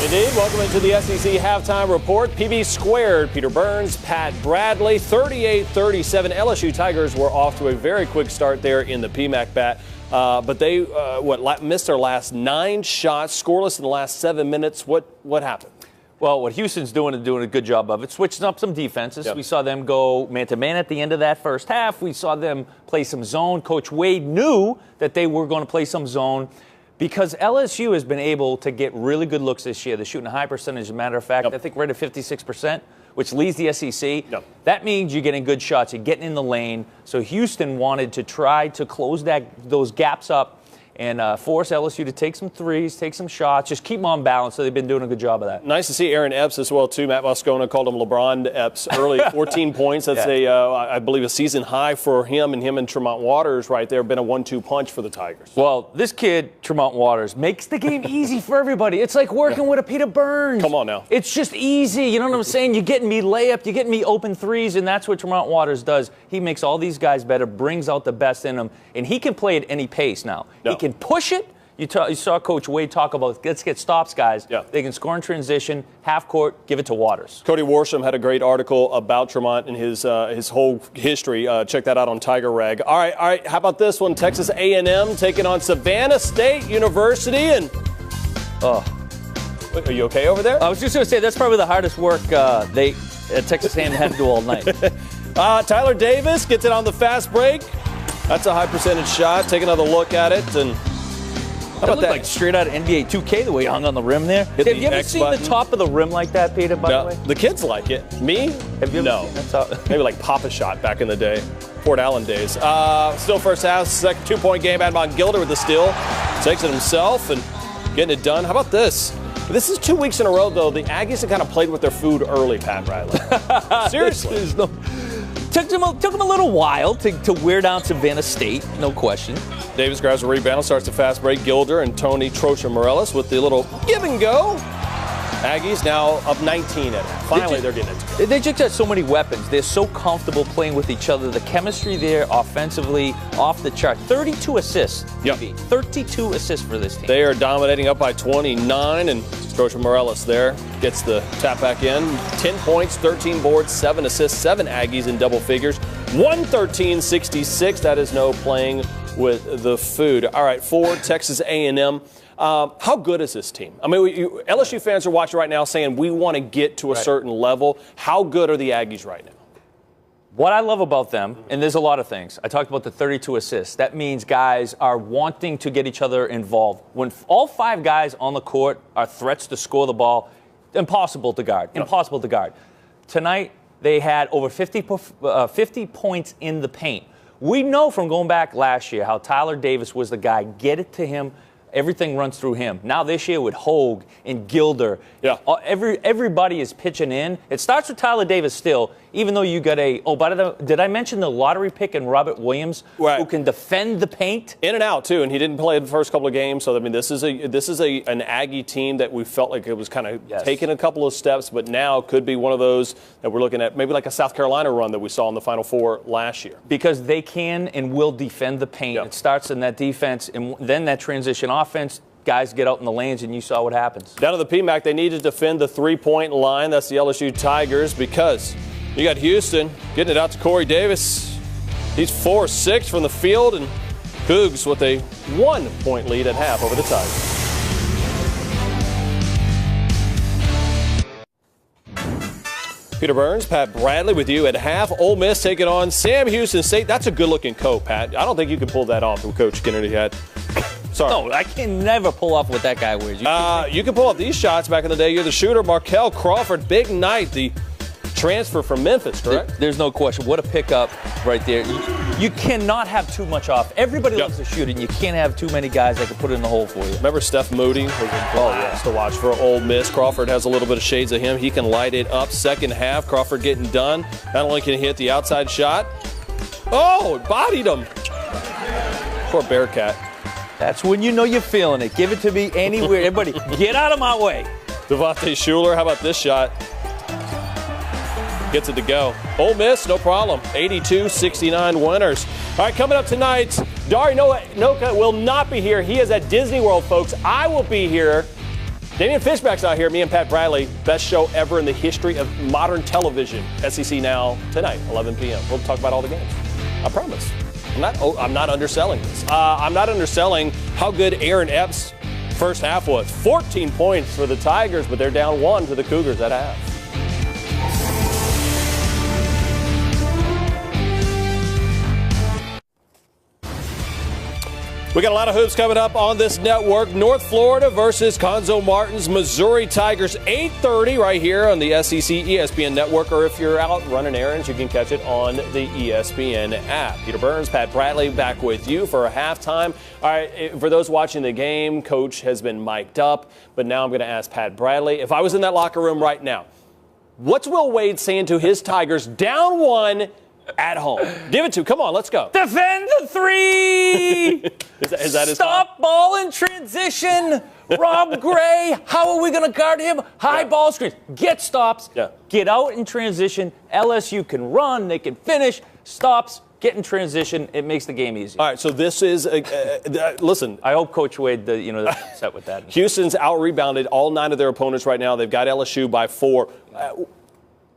Speaker 4: Indeed, welcome into the SEC Halftime Report. PB squared, Peter Burns, Pat Bradley, 38-37. LSU Tigers were off to a very quick start there in the PMAC bat. But they missed their last 9 shots, scoreless in the last 7 minutes. What happened?
Speaker 5: Well, what Houston's doing is doing a good job of it, switching up some defenses. Yep. We saw them go man-to-man at the end of that first half. We saw them play some zone. Coach Wade knew that they were going to play some zone because LSU has been able to get really good looks this year. They're shooting a high percentage, as a matter of fact. Yep. I think we're at 56%, which leads the SEC. Yep. That means you're getting good shots. You're getting in the lane. So Houston wanted to try to close those gaps up and force LSU to take some threes, take some shots, just keep them on balance. So they've been doing a good job of that.
Speaker 4: Nice to see Aaron Epps as well, too. Matt Moscona called him LeBron Epps early, 14 points. That's I believe, a season high for him and Tremont Waters right there. Been a 1-2 punch for the Tigers.
Speaker 5: Well, this kid, Tremont Waters, makes the game easy for everybody. It's like working with a Peter Burns.
Speaker 4: Come on now.
Speaker 5: It's just easy. You know what I'm saying? You're getting me layup, you're getting me open threes, and that's what Tremont Waters does. He makes all these guys better, brings out the best in them, and he can play at any pace now. No. He can push it. You saw Coach Wade talk about, let's get stops, guys. Yeah. They can score in transition, half court, give it to Waters.
Speaker 4: Cody Worsham had a great article about Tremont and his whole history. Check that out on Tiger Rag. All right. How about this one? Texas A&M taking on Savannah State University. And are you okay over there?
Speaker 5: I was just going to say that's probably the hardest work Texas A&M had to do all night.
Speaker 4: Tyler Davis gets it on the fast break. That's a high percentage shot. Take another look at it and.
Speaker 5: How about that? Like straight out of NBA 2K, the way he hung on the rim there. Have you ever seen the top of the rim like that, Peter, by the way?
Speaker 4: The kids like it. Me?
Speaker 5: Have you ever seen that?
Speaker 4: Maybe like Papa Shot back in the day. Fort Allen days. Still first half, second 2-point game. Admon Gilder with the steal. Takes it himself and getting it done. How about this? This is 2 weeks in a row, though. The Aggies have kind of played with their food early, Pat Bradley. Seriously.
Speaker 5: Took them a little while to wear down Savannah State, no question.
Speaker 4: Davis grabs a rebound, starts the fast break. Gilder and Tony Trocha Morellis with the little give and go. Aggies now up 19 at half. Finally, they're getting it.
Speaker 5: They just got so many weapons. They're so comfortable playing with each other. The chemistry there offensively off the chart. 32 assists.
Speaker 4: Yep.
Speaker 5: 32 assists for this team.
Speaker 4: They are dominating up by 29, and Coach Morales there gets the tap back in. 10 points, 13 boards, 7 assists, 7 Aggies in double figures. 113-66. That is no playing with the food. All right, for Texas A&M. How good is this team? I mean, LSU fans are watching right now saying we want to get to a certain level. How good are the Aggies right now?
Speaker 5: What I love about them, and there's a lot of things. I talked about the 32 assists. That means guys are wanting to get each other involved. When all 5 guys on the court are threats to score the ball, impossible to guard. Impossible to guard. Tonight, they had over 50 points in the paint. We know from going back last year how Tyler Davis was the guy. Get it to him. Everything runs through him. Now this year with Hogue and Gilder, everybody is pitching in. It starts with Tyler Davis still, even though you got did I mention the lottery pick in Robert Williams, who can defend the paint? In and out, too, and he didn't play the first couple of games. So, I mean, this is an Aggie team that we felt like it was kind of taking a couple of steps, but now could be one of those that we're looking at, maybe like a South Carolina run that we saw in the Final Four last year. Because they can and will defend the paint. It starts in that defense, and then that transition offense, guys get out in the lanes, and you saw what happens. Down to the PMAC, they need to defend the three-point line. That's the LSU Tigers, because you got Houston getting it out to Corey Davis. He's 4-6 from the field, and Cougs with a 1-point lead at half over the Tigers. Peter Burns, Pat Bradley with you at half. Ole Miss taking on Sam Houston State. That's a good-looking coat, Pat. I don't think you can pull that off with Coach Kennedy had. Sorry. No, I can never pull off what that guy wears. You can pull off these shots back in the day. You're the shooter. Markel Crawford, big night. The transfer from Memphis, correct? There's no question. What a pickup right there. You cannot have too much off. Everybody loves to shoot, and you can't have too many guys that can put it in the hole for you. Remember Steph Moody was a blast to watch for Ole Miss. Crawford has a little bit of shades of him. He can light it up. Second half, Crawford getting done. Not only can he hit the outside shot. Oh, bodied him. Poor Bearcat. That's when you know you're feeling it. Give it to me anywhere. Everybody, get out of my way. Devontae Shuler, how about this shot? Gets it to go. Ole Miss, no problem. 82-69 winners. All right, coming up tonight, Dari Noka will not be here. He is at Disney World, folks. I will be here. Damian Fishback's not here. Me and Pat Bradley. Best show ever in the history of modern television. SEC Now tonight, 11 p.m. We'll talk about all the games. I promise. I'm not underselling this. I'm not underselling how good Aaron Epps' first half was. 14 points for the Tigers, but they're down 1 to the Cougars at half. We got a lot of hoops coming up on this network. North Florida versus Conzo Martin's Missouri Tigers, 8:30 right here on the SEC ESPN network. Or if you're out running errands, you can catch it on the ESPN app. Peter Burns, Pat Bradley back with you for a halftime. All right, for those watching the game, Coach has been mic'd up. But now I'm going to ask Pat Bradley, if I was in that locker room right now, what's Will Wade saying to his Tigers down 1 at home? Give it to. Come on, let's go. Defend the 3. is that his Stop ball in transition. Rob Gray, how are we going to guard him? High ball screens. Get stops. Get out in transition. LSU can run. They can finish. Stops. Get in transition. It makes the game easy. All right, so this is listen. I hope Coach Wade, set with that. Houston's out-rebounded all 9 of their opponents right now. They've got LSU by 4.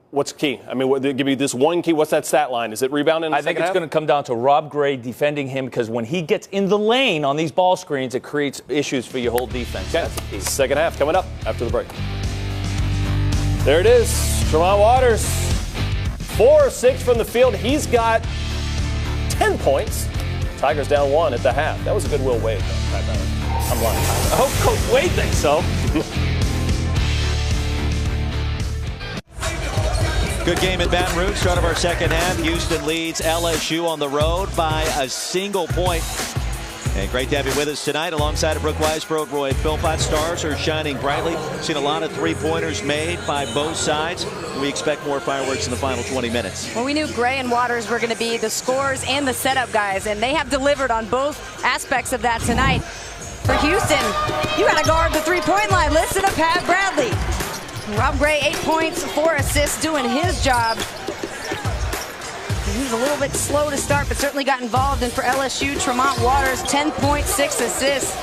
Speaker 5: What's key? I mean, give me this one key. What's that stat line? Is it rebounding? I think it's going to come down to Rob Gray defending him, because when he gets in the lane on these ball screens, it creates issues for your whole defense. Okay. That's the key. Second half coming up after the break. There it is. Tremont Waters, 4-6 from the field. He's got 10 points. Tigers down 1 at the half. That was a good Will Wade, though. I'm lying. I hope Coach Wade thinks so.
Speaker 1: Good game in Baton Rouge. Start of our second half. Houston leads LSU on the road by a single point. And great to have you with us tonight alongside of Brooke Weisbrod, Roy Philpott. Stars are shining brightly. Seen a lot of three-pointers made by both sides. We expect more fireworks in the final 20 minutes.
Speaker 2: Well, we knew Gray and Waters were going to be the scorers and the setup guys, and they have delivered on both aspects of that tonight. For Houston, you got to guard the three-point line. Listen to Pat Bradley. Rob Gray, 8 points, 4 assists, doing his job. He was a little bit slow to start, but certainly got involved. And for LSU, Tremont Waters, 10 points, 6 assists.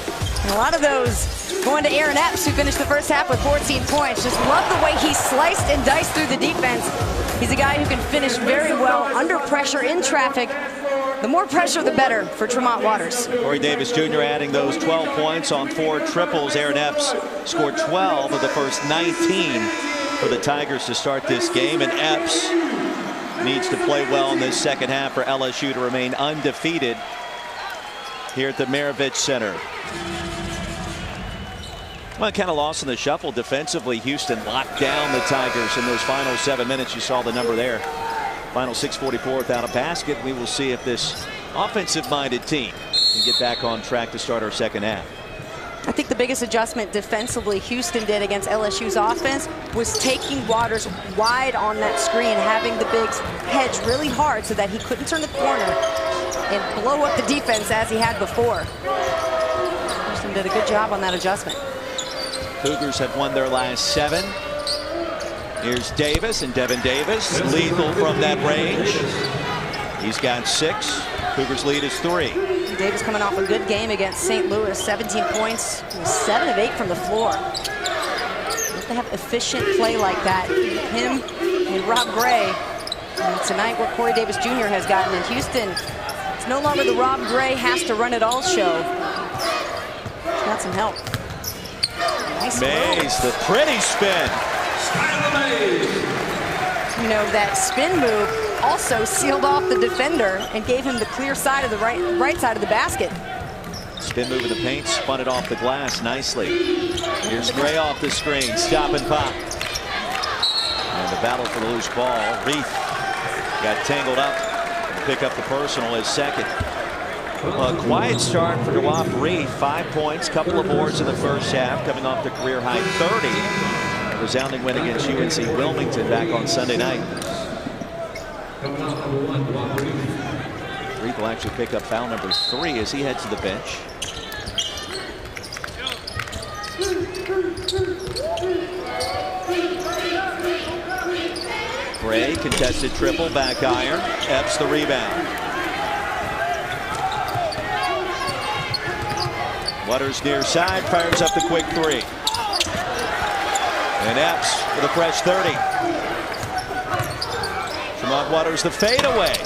Speaker 2: And a lot of those going to Aaron Epps, who finished the first half with 14 points. Just love the way he sliced and diced through the defense. He's a guy who can finish very well under pressure in traffic. The more pressure, the better for Tremont Waters.
Speaker 1: Corey Davis Jr. adding those 12 points on 4 triples. Aaron Epps scored 12 of the first 19 for the Tigers to start this game. And Epps needs to play well in this second half for LSU to remain undefeated here at the Maravich Center. Well, kind of lost in the shuffle defensively. Houston locked down the Tigers in those final 7 minutes. You saw the number there. Final 6:44 without a basket. We will see if this offensive-minded team can get back on track to start our second half.
Speaker 2: I think the biggest adjustment defensively Houston did against LSU's offense was taking Waters wide on that screen, having the bigs hedge really hard so that he couldn't turn the corner and blow up the defense as he had before. Houston did a good job on that adjustment.
Speaker 1: Cougars have won their last 7. Here's Davis, and Devin Davis, lethal from that range. He's got 6. Cougars lead is 3.
Speaker 2: Davis coming off a good game against St. Louis, 17 points, 7 of 8 from the floor. If they have efficient play like that, him and Rob Gray, and tonight what Corey Davis Jr. has gotten in Houston, it's no longer the Rob Gray has to run it all show. He's got some help. Nice
Speaker 1: Mays, the pretty spin.
Speaker 2: You know, that spin move also sealed off the defender and gave him the clear side of the right side of the basket.
Speaker 1: Spin move in the paint, spun it off the glass nicely. Here's Gray off the screen, stop and pop. And the battle for the loose ball. Reith got tangled up and pick up the personal as second. A quiet start for Dewap Reith, 5 points, couple of boards in the first half, coming off the career high 30. A resounding win against UNC Wilmington back on Sunday night. Reith will actually pick up foul number 3 as he heads to the bench. Gray, contested triple, back iron. Epps the rebound. Waters near side, fires up the quick 3. And Epps with a fresh 30. Tremont Waters the fadeaway.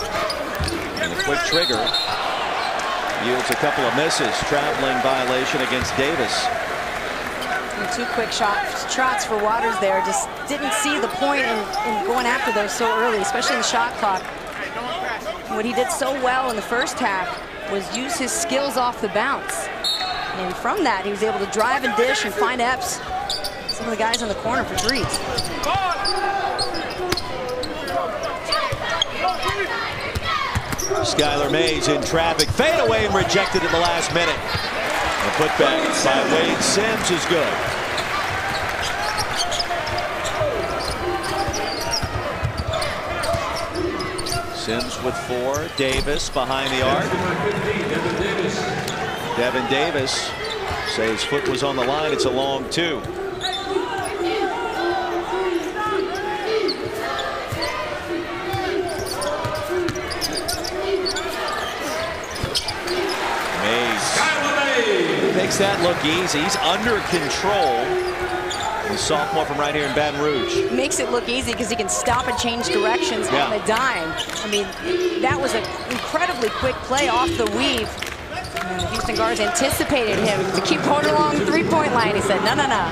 Speaker 1: And the quick trigger yields a couple of misses. Traveling violation against Davis.
Speaker 2: And 2 quick shots for Waters there. Just didn't see the point in going after those so early, especially in the shot clock. What he did so well in the first half was use his skills off the bounce. And from that, he was able to drive and dish and find Epps, some of the guys in the corner for threes.
Speaker 1: Skylar Mays in traffic, fade away and rejected in the last minute. The putback by Wade Sims is good. Sims with 4, Davis behind the arc. Devin Davis says his foot was on the line. It's a long 2. Mays makes that look easy. He's under control. The sophomore from right here in Baton Rouge.
Speaker 2: Makes it look easy because he can stop and change directions on a dime. I mean, that was an incredibly quick play off the weave. And the Houston guards anticipated him to keep going along the 3-point line. He said, no, no, no.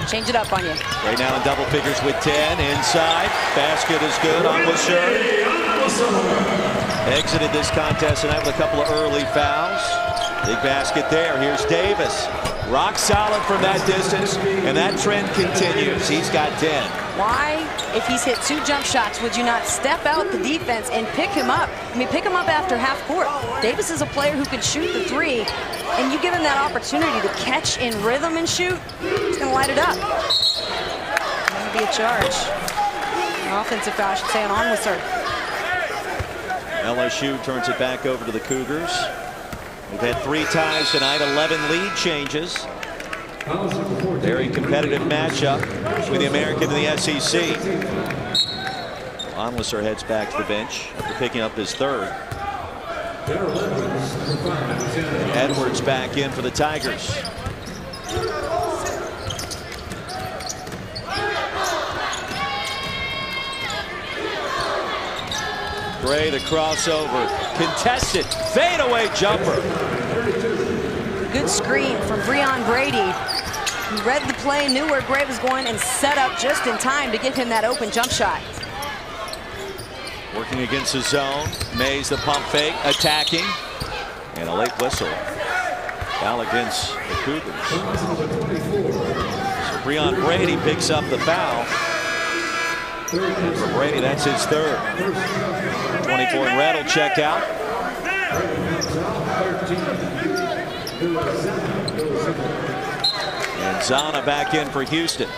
Speaker 2: Change it up on you.
Speaker 1: Right now in double figures with 10. Inside. Basket is good on Lasher. Exited this contest tonight with a couple of early fouls. Big basket there. Here's Davis. Rock solid from that distance. And that trend continues. He's got 10.
Speaker 2: Why, if he's hit 2 jump shots, would you not step out the defense and pick him up? I mean, pick him up after half court. Davis is a player who can shoot the 3, and you give him that opportunity to catch in rhythm and shoot, he's going to light it up. That'll be a charge. An offensive foul, I should say, an onward.
Speaker 1: LSU turns it back over to the Cougars. We've had 3 ties tonight, 11 lead changes. Very competitive matchup between the American and the SEC. Onwuser heads back to the bench after picking up his third. And Edwards back in for the Tigers. Gray, the crossover, contested, fadeaway jumper.
Speaker 2: Good screen from Breon Brady. He read the play, knew where Gray was going, and set up just in time to give him that open jump shot.
Speaker 1: Working against the zone. Mays the pump fake, attacking, and a late whistle. Foul against the Cougars. So Breon Brady picks up the foul. For Brady, that's his third. 24 in red will check out. And Zana back in for Houston.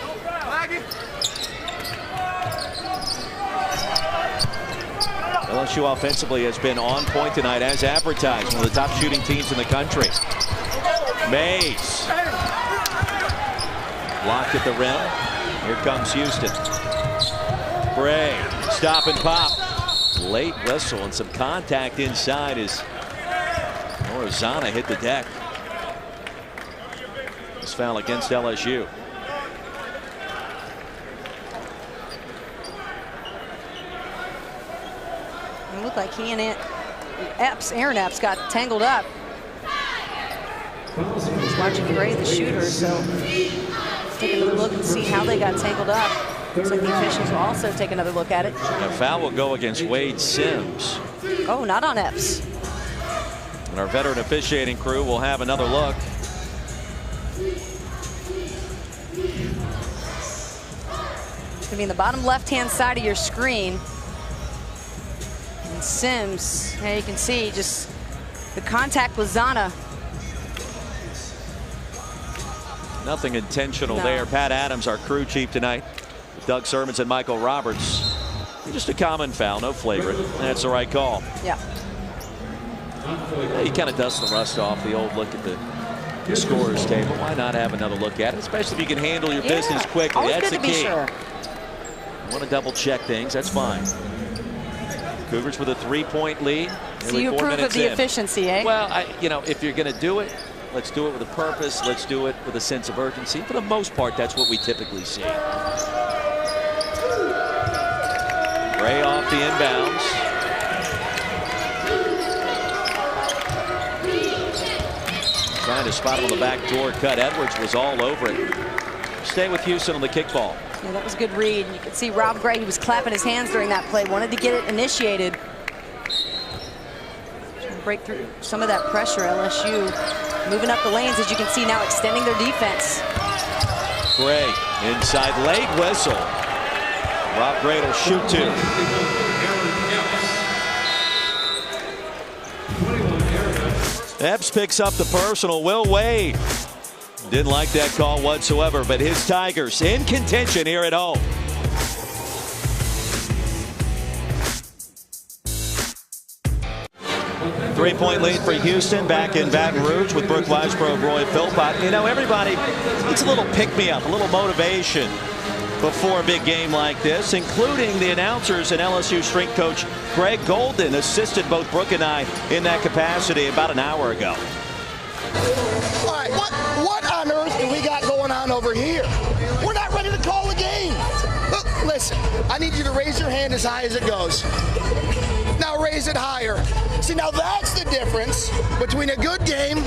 Speaker 1: LSU offensively has been on point tonight as advertised. One of the top shooting teams in the country. Mays. Blocked at the rim. Here comes Houston. Gray. Stop and pop. Late whistle and some contact inside as Zana hit the deck. This foul against LSU.
Speaker 2: It looked like he and Aaron Epps got tangled up. He's watching Gray, the shooter, so let's take another look and see how they got tangled up. Looks like the officials will also take another look at it.
Speaker 1: A foul will go against Wade Sims.
Speaker 2: Oh, not on Epps.
Speaker 1: And our veteran officiating crew will have another look.
Speaker 2: It's going to be in the bottom left-hand side of your screen. And Sims, yeah, you can see just the contact with Zana.
Speaker 1: Nothing intentional there. Pat Adams, our crew chief tonight. Doug Sermons and Michael Roberts. Just a common foul, no flagrant. That's the right call.
Speaker 2: Yeah.
Speaker 1: He kind of dusts the rust off the old look at the scorer's table. Why not have another look at it, especially if you can handle your business quickly.
Speaker 2: Always
Speaker 1: That's
Speaker 2: good
Speaker 1: the
Speaker 2: to be
Speaker 1: key.
Speaker 2: sure.
Speaker 1: You want to double check things, that's fine. Cougars with a 3-point lead.
Speaker 2: So you approve of the efficiency, eh?
Speaker 1: Well, you know, if you're going to do it, let's do it with a purpose. Let's do it with a sense of urgency. For the most part, that's what we typically see. Gray off the inbounds. Trying to spot him on the back door cut. Edwards was all over it. Stay with Houston on the kickball.
Speaker 2: Yeah, that was a good read. You could see Rob Gray, he was clapping his hands during that play, wanted to get it initiated. Trying to break through some of that pressure. LSU moving up the lanes, as you can see now, extending their defense.
Speaker 1: Gray inside, late whistle. Rob Gray will shoot two. Epps picks up the personal. Will Wade didn't like that call whatsoever, but his Tigers in contention here at home. Three-point lead for Houston back in Baton Rouge with Brooke Weisbrod, Roy Philpott. You know, everybody needs a little pick-me-up, a little motivation before a big game like this, including the announcers and LSU strength coach Greg Golden assisted both Brooke and I in that capacity about an hour ago.
Speaker 6: All right, what on earth do we got going on over here? We're not ready to call a game. Look, listen, I need you to raise your hand as high as it goes. Now raise it higher. See, now that's the difference between a good game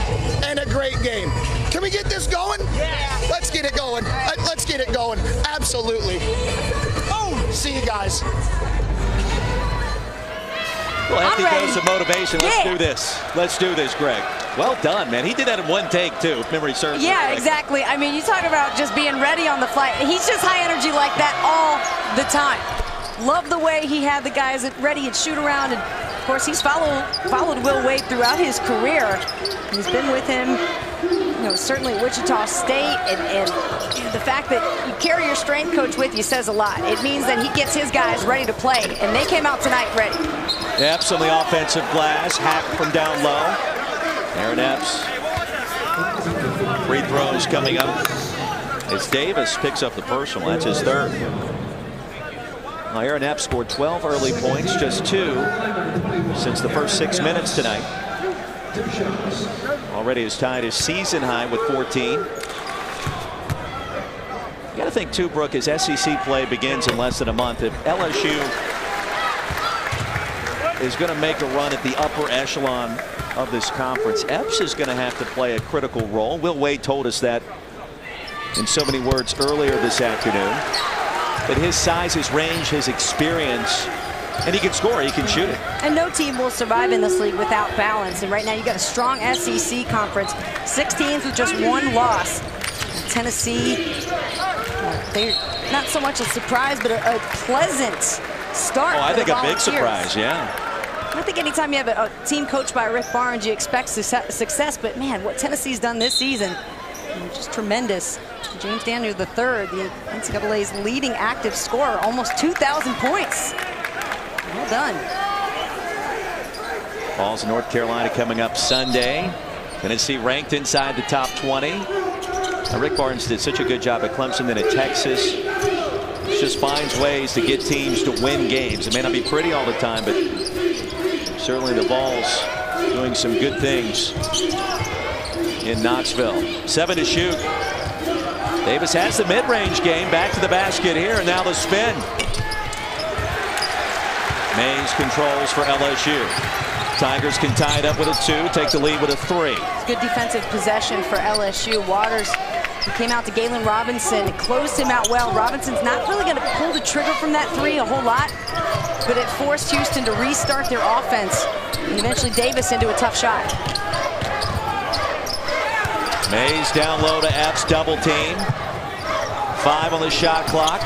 Speaker 6: and a great game. Can we get this going? Yeah. Let's get it going. Let's get it going. Absolutely. Oh, see you guys.
Speaker 1: Well, hefty dose of motivation. Let's do this. Let's do this, Greg. Well done, man. He did that in one take, too, if memory serves.
Speaker 2: Yeah, exactly. I mean, you talk about just being ready on the fly. He's just high energy like that all the time. Love the way he had the guys ready and shoot around. And, of course, he's followed Will Wade throughout his career. He's been with him, you know, certainly Wichita State. And the fact that you carry your strength coach with you says a lot. It means that he gets his guys ready to play. And they came out tonight ready.
Speaker 1: Epps on the offensive glass. Hack from down low. Aaron Epps Free throws coming up as Davis picks up the personal. That's his third. Well, Aaron Epps scored 12 early points, just 2 since the first 6 minutes tonight. Already has tied his season high with 14. You got to think too, Brooke, as SEC play begins in less than a month, if LSU is going to make a run at the upper echelon of this conference, Epps is going to have to play a critical role. Will Wade told us that in so many words earlier this afternoon, that his size, his range, his experience, and he can score, he can shoot it. And
Speaker 2: no team will survive in this league without balance. And right now you got a strong SEC conference, 6 teams with just 1 loss. Tennessee, they're not so much a surprise, but a pleasant start.
Speaker 1: Oh, I think a big surprise, yeah.
Speaker 2: I think anytime you have a team coached by Rick Barnes, you expect success. But man, what Tennessee's done this season, just tremendous. James Daniel III, the NCAA's leading active scorer, almost 2,000 points. Well done.
Speaker 1: Falls, North Carolina coming up Sunday. Tennessee ranked inside the top 20. Now, Rick Barnes did such a good job at Clemson and at Texas. He just finds ways to get teams to win games. It may not be pretty all the time, but certainly the Vols doing some good things in Knoxville. 7 to shoot. Davis has the mid-range game. Back to the basket here, and now the spin. Mays controls for LSU. Tigers can tie it up with a 2, take the lead with a 3.
Speaker 2: Good defensive possession for LSU. Waters, he came out to Galen Robinson, closed him out well. Robinson's not really going to pull the trigger from that 3 a whole lot, but it forced Houston to restart their offense, and eventually Davis into a tough shot.
Speaker 1: Mays down low to Epps, double team. 5 on the shot clock.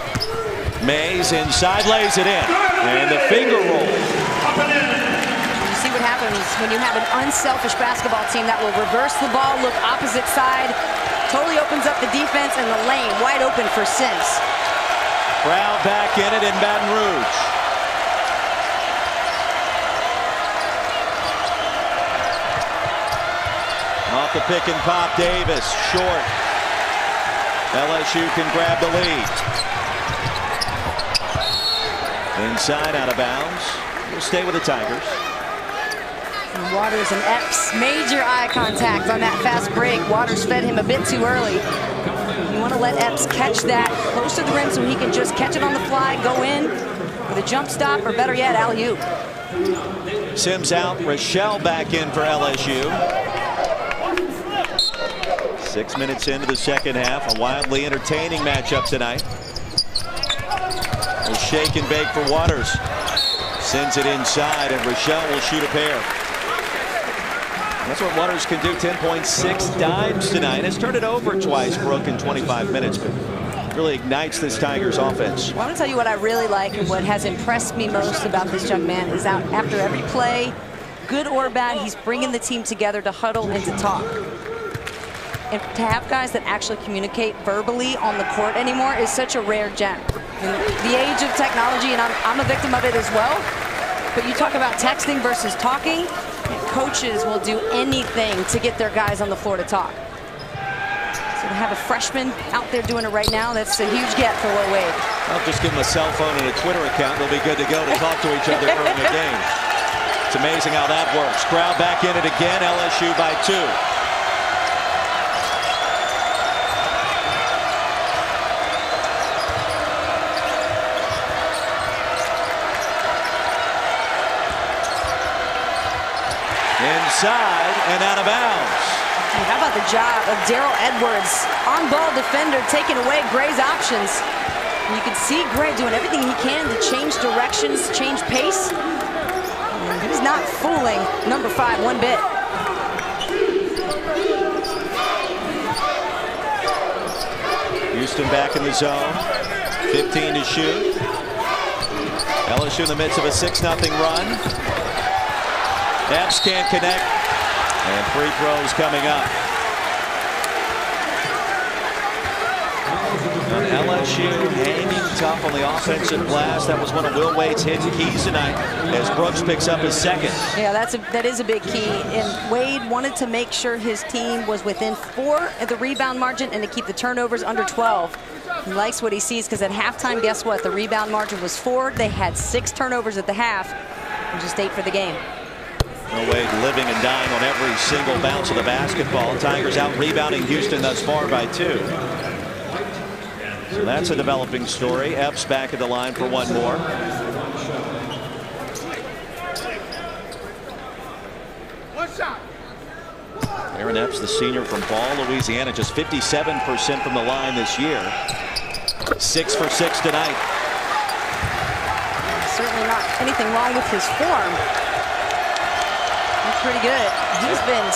Speaker 1: Mays inside, lays it in, and the finger roll.
Speaker 2: You see what happens when you have an unselfish basketball team that will reverse the ball, look opposite side, totally opens up the defense, and the lane wide open for Sims.
Speaker 1: Crowd back in it in Baton Rouge. Off the pick and pop, Davis, short. LSU can grab the lead. Inside, out of bounds. We'll stay with the Tigers.
Speaker 2: And Waters and Epps, major eye contact on that fast break. Waters fed him a bit too early. You want to let Epps catch that close to the rim so he can just catch it on the fly, go in with a jump stop, or better yet, alley-oop.
Speaker 1: Sims out, Rochelle back in for LSU. 6 minutes into the second half, a wildly entertaining matchup tonight. A shake and bake for Waters. Sends it inside, and Rochelle will shoot a pair. That's what Waters can do. 10.6 dimes tonight. Has turned it over twice, Brooke, in 25 minutes, but really ignites this Tigers offense.
Speaker 2: Well, I want to tell you what I really like and what has impressed me most about this young man is out after every play, good or bad, he's bringing the team together to huddle and to talk. And to have guys that actually communicate verbally on the court anymore is such a rare gem. In the age of technology, and I'm a victim of it as well, but you talk about texting versus talking, and coaches will do anything to get their guys on the floor to talk. So to have a freshman out there doing it right now, that's a huge get for Will Wade.
Speaker 1: I'll just give him a cell phone and a Twitter account. They'll be good to go to talk to each other during the game. It's amazing how that works. Crowd back in it again, LSU by 2. Inside and out of bounds.
Speaker 2: How about the job of Darrell Edwards, on-ball defender, taking away Gray's options. And you can see Gray doing everything he can to change directions, change pace. And he's not fooling number 5 one bit.
Speaker 1: Houston back in the zone. 15 to shoot. LSU in the midst of a 6-0 run. Epps can't connect, and free throws coming up. On LSU hanging tough on the offensive glass. That was one of Will Wade's hidden keys tonight as Brooks picks up his second.
Speaker 2: Yeah, that is a big key. And Wade wanted to make sure his team was within 4 at the rebound margin and to keep the turnovers under 12. He likes what he sees because at halftime, guess what? The rebound margin was 4. They had 6 turnovers at the half and just 8 for the game.
Speaker 1: Wade living and dying on every single bounce of the basketball. Tigers out rebounding Houston thus far by 2. So that's a developing story. Epps back at the line for one more. Aaron Epps, the senior from Ball, Louisiana, just 57% from the line this year. 6 for 6 tonight.
Speaker 2: Certainly not anything wrong with his form. He's pretty good. He's been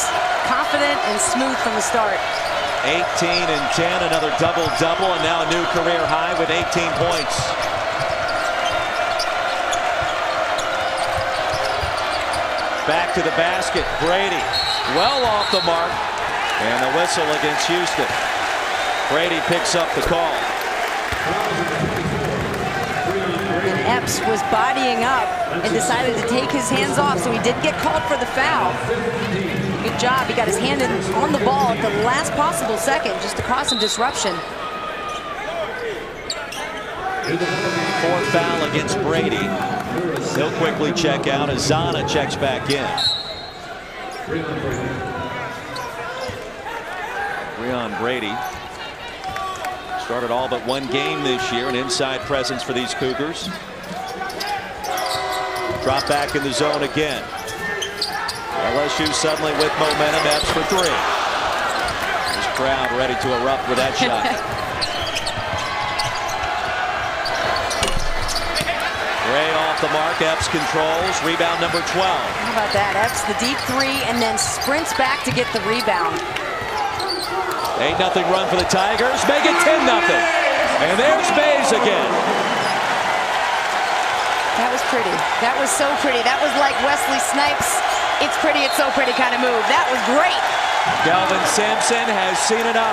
Speaker 2: confident and smooth from the start.
Speaker 1: 18 and 10, another double-double, and now a new career high with 18 points. Back to the basket, Brady, well off the mark, and the whistle against Houston. Brady picks up the call.
Speaker 2: And Epps was bodying up and decided to take his hands off, so he did get called for the foul. Good job. He got his hand on the ball at the last possible second just to cause some disruption.
Speaker 1: 4th foul against Brady. He'll quickly check out as Zana checks back in. Breon Brady started all but 1 game this year, an inside presence for these Cougars. Drop back in the zone again. LSU suddenly with momentum. Epps for 3. This crowd ready to erupt with that shot. Gray off the mark. Epps controls. Rebound number 12.
Speaker 2: How about that? Epps the deep 3 and then sprints back to get the rebound.
Speaker 1: 8-0 run for the Tigers. Make it 10-0. And there's Mays again.
Speaker 2: That was pretty. That was so pretty. That was like Wesley Snipes. It's pretty, it's so pretty kind of move. That was great.
Speaker 1: Delvin Sampson has seen enough.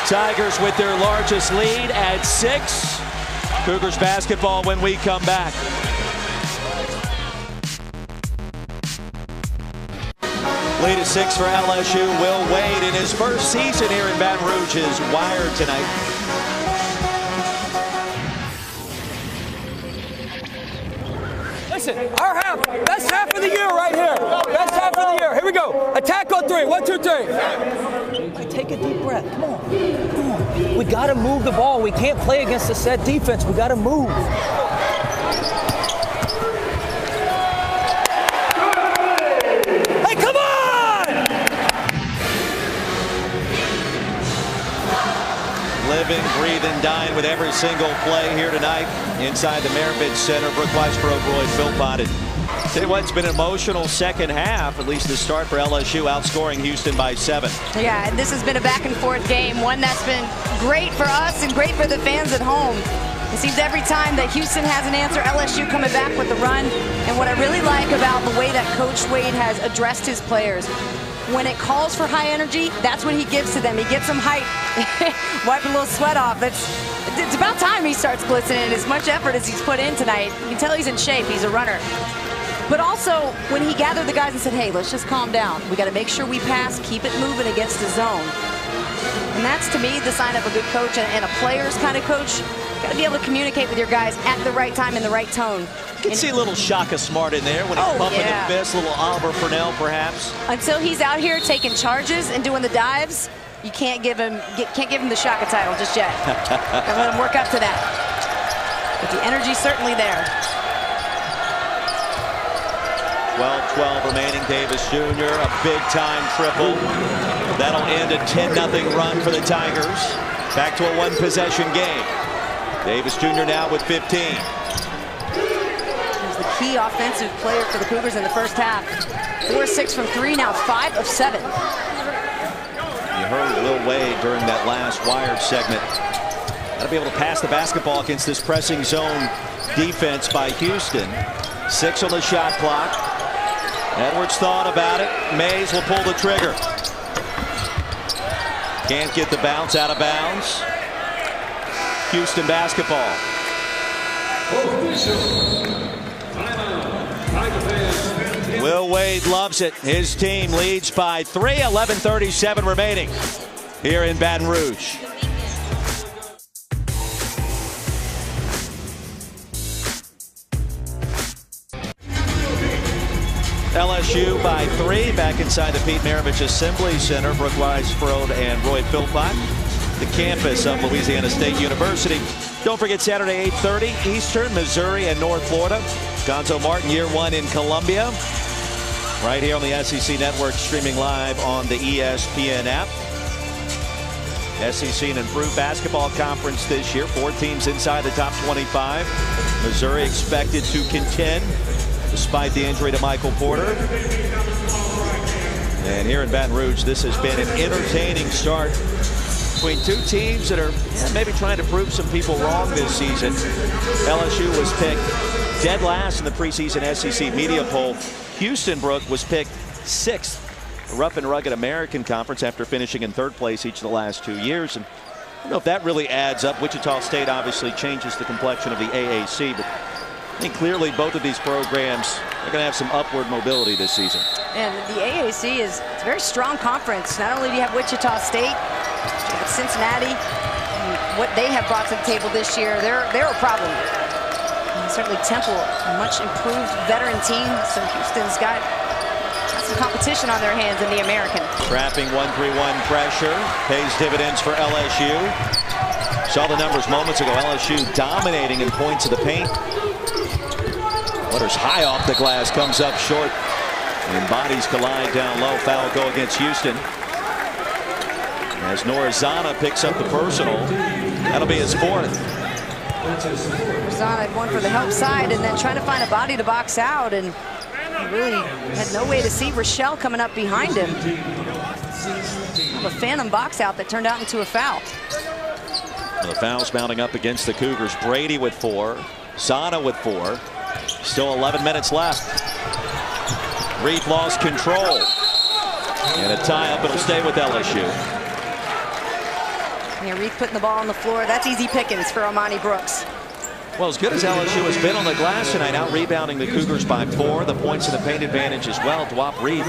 Speaker 1: Tigers with their largest lead at 6. Cougars basketball when we come back. Lead is 6 for LSU. Will Wade in his first season here in Baton Rouge is wired tonight.
Speaker 3: Listen, our half, best half of the year right here. Best half of the year. Here we go. Attack on 3. 1, 2, 3.
Speaker 7: Take a deep breath. Come on. Come on. We got to move the ball. We can't play against a set defense. We got to move. Hey, come on!
Speaker 1: Living, breathing, dying with every single play here tonight inside the Maravich Center. Brooke Weisbrod, Roy Philpott. Tell you what, it's been an emotional second half, at least the start for LSU, outscoring Houston by 7.
Speaker 2: Yeah, this has been a back-and-forth game, one that's been great for us and great for the fans at home. It seems every time that Houston has an answer, LSU coming back with the run. And what I really like about the way that Coach Wade has addressed his players, when it calls for high energy, that's what he gives to them. He gets them hype, wipe a little sweat off. It's about time he starts glistening. As much effort as he's put in tonight, you can tell he's in shape. He's a runner. But also, when he gathered the guys and said, hey, let's just calm down. We got to make sure we pass, keep it moving against the zone. And that's, to me, the sign of a good coach and a player's kind of coach. You got to be able to communicate with your guys at the right time in the right tone.
Speaker 1: You can see a little Shaka Smart in there when he's pumping the fist, a little Oliver Purnell, perhaps.
Speaker 2: Until he's out here taking charges and doing the dives, you can't give him the Shaka title just yet. Gotta let him work up to that. But the energy's certainly there.
Speaker 1: 12-12 remaining. Davis Jr., a big-time triple. That'll end a 10-0 run for the Tigers. Back to a 1-possession game. Davis Jr. now with 15.
Speaker 2: He's the key offensive player for the Cougars in the first half. 4-6 from 3, now 5 of 7.
Speaker 1: You heard Will Wade during that last Wired segment. Got to be able to pass the basketball against this pressing zone defense by Houston. 6 on the shot clock. Edwards thought about it. Mays will pull the trigger. Can't get the bounce, out of bounds. Houston basketball. Will Wade loves it. His team leads by 3, 11:37 remaining here in Baton Rouge. LSU by 3 back inside the Pete Maravich Assembly Center. Brooke Weisbrod and Roy Philpott, the campus of Louisiana State University. Don't forget Saturday 8:30 Eastern, Missouri and North Florida. Gonzo Martin, year 1 in Columbia. Right here on the SEC Network, streaming live on the ESPN app. SEC an improved basketball conference this year. 4 teams inside the top 25. Missouri expected to contend despite the injury to Michael Porter. And here in Baton Rouge, this has been an entertaining start between 2 teams that are maybe trying to prove some people wrong this season. LSU was picked dead last in the preseason SEC media poll. Houston, Brooke, was picked 6th, a rough and rugged American Conference after finishing in 3rd place each of the last 2 years. And I don't know if that really adds up. Wichita State obviously changes the complexion of the AAC, but I think clearly both of these programs are going to have some upward mobility this season. And the AAC is a very strong conference. Not only do you have Wichita State, you have Cincinnati, and what they have brought to the table this year, they're a problem. And certainly Temple, a much improved veteran team. So Houston's got some competition on their hands in the American. Trapping 1-3-1 pressure pays dividends for LSU. Saw the numbers moments ago. LSU dominating in points of the paint. Waters high off the glass, comes up short, and bodies collide down low. Foul go against Houston. As Norizana picks up the personal, that'll be his 4th. Norizana had one for the help side, and then trying to find a body to box out, and really had no way to see Rochelle coming up behind him. A phantom box out that turned out into a foul. The fouls mounting up against the Cougars. Brady with 4, Zana with 4. Still 11 minutes left. Reed lost control. And a tie-up. It'll stay with LSU. Yeah, Reed putting the ball on the floor. That's easy pickings for Armani Brooks. Well, as good as LSU has been on the glass tonight, out rebounding the Cougars by 4. The points in the paint advantage as well. Dwap Reed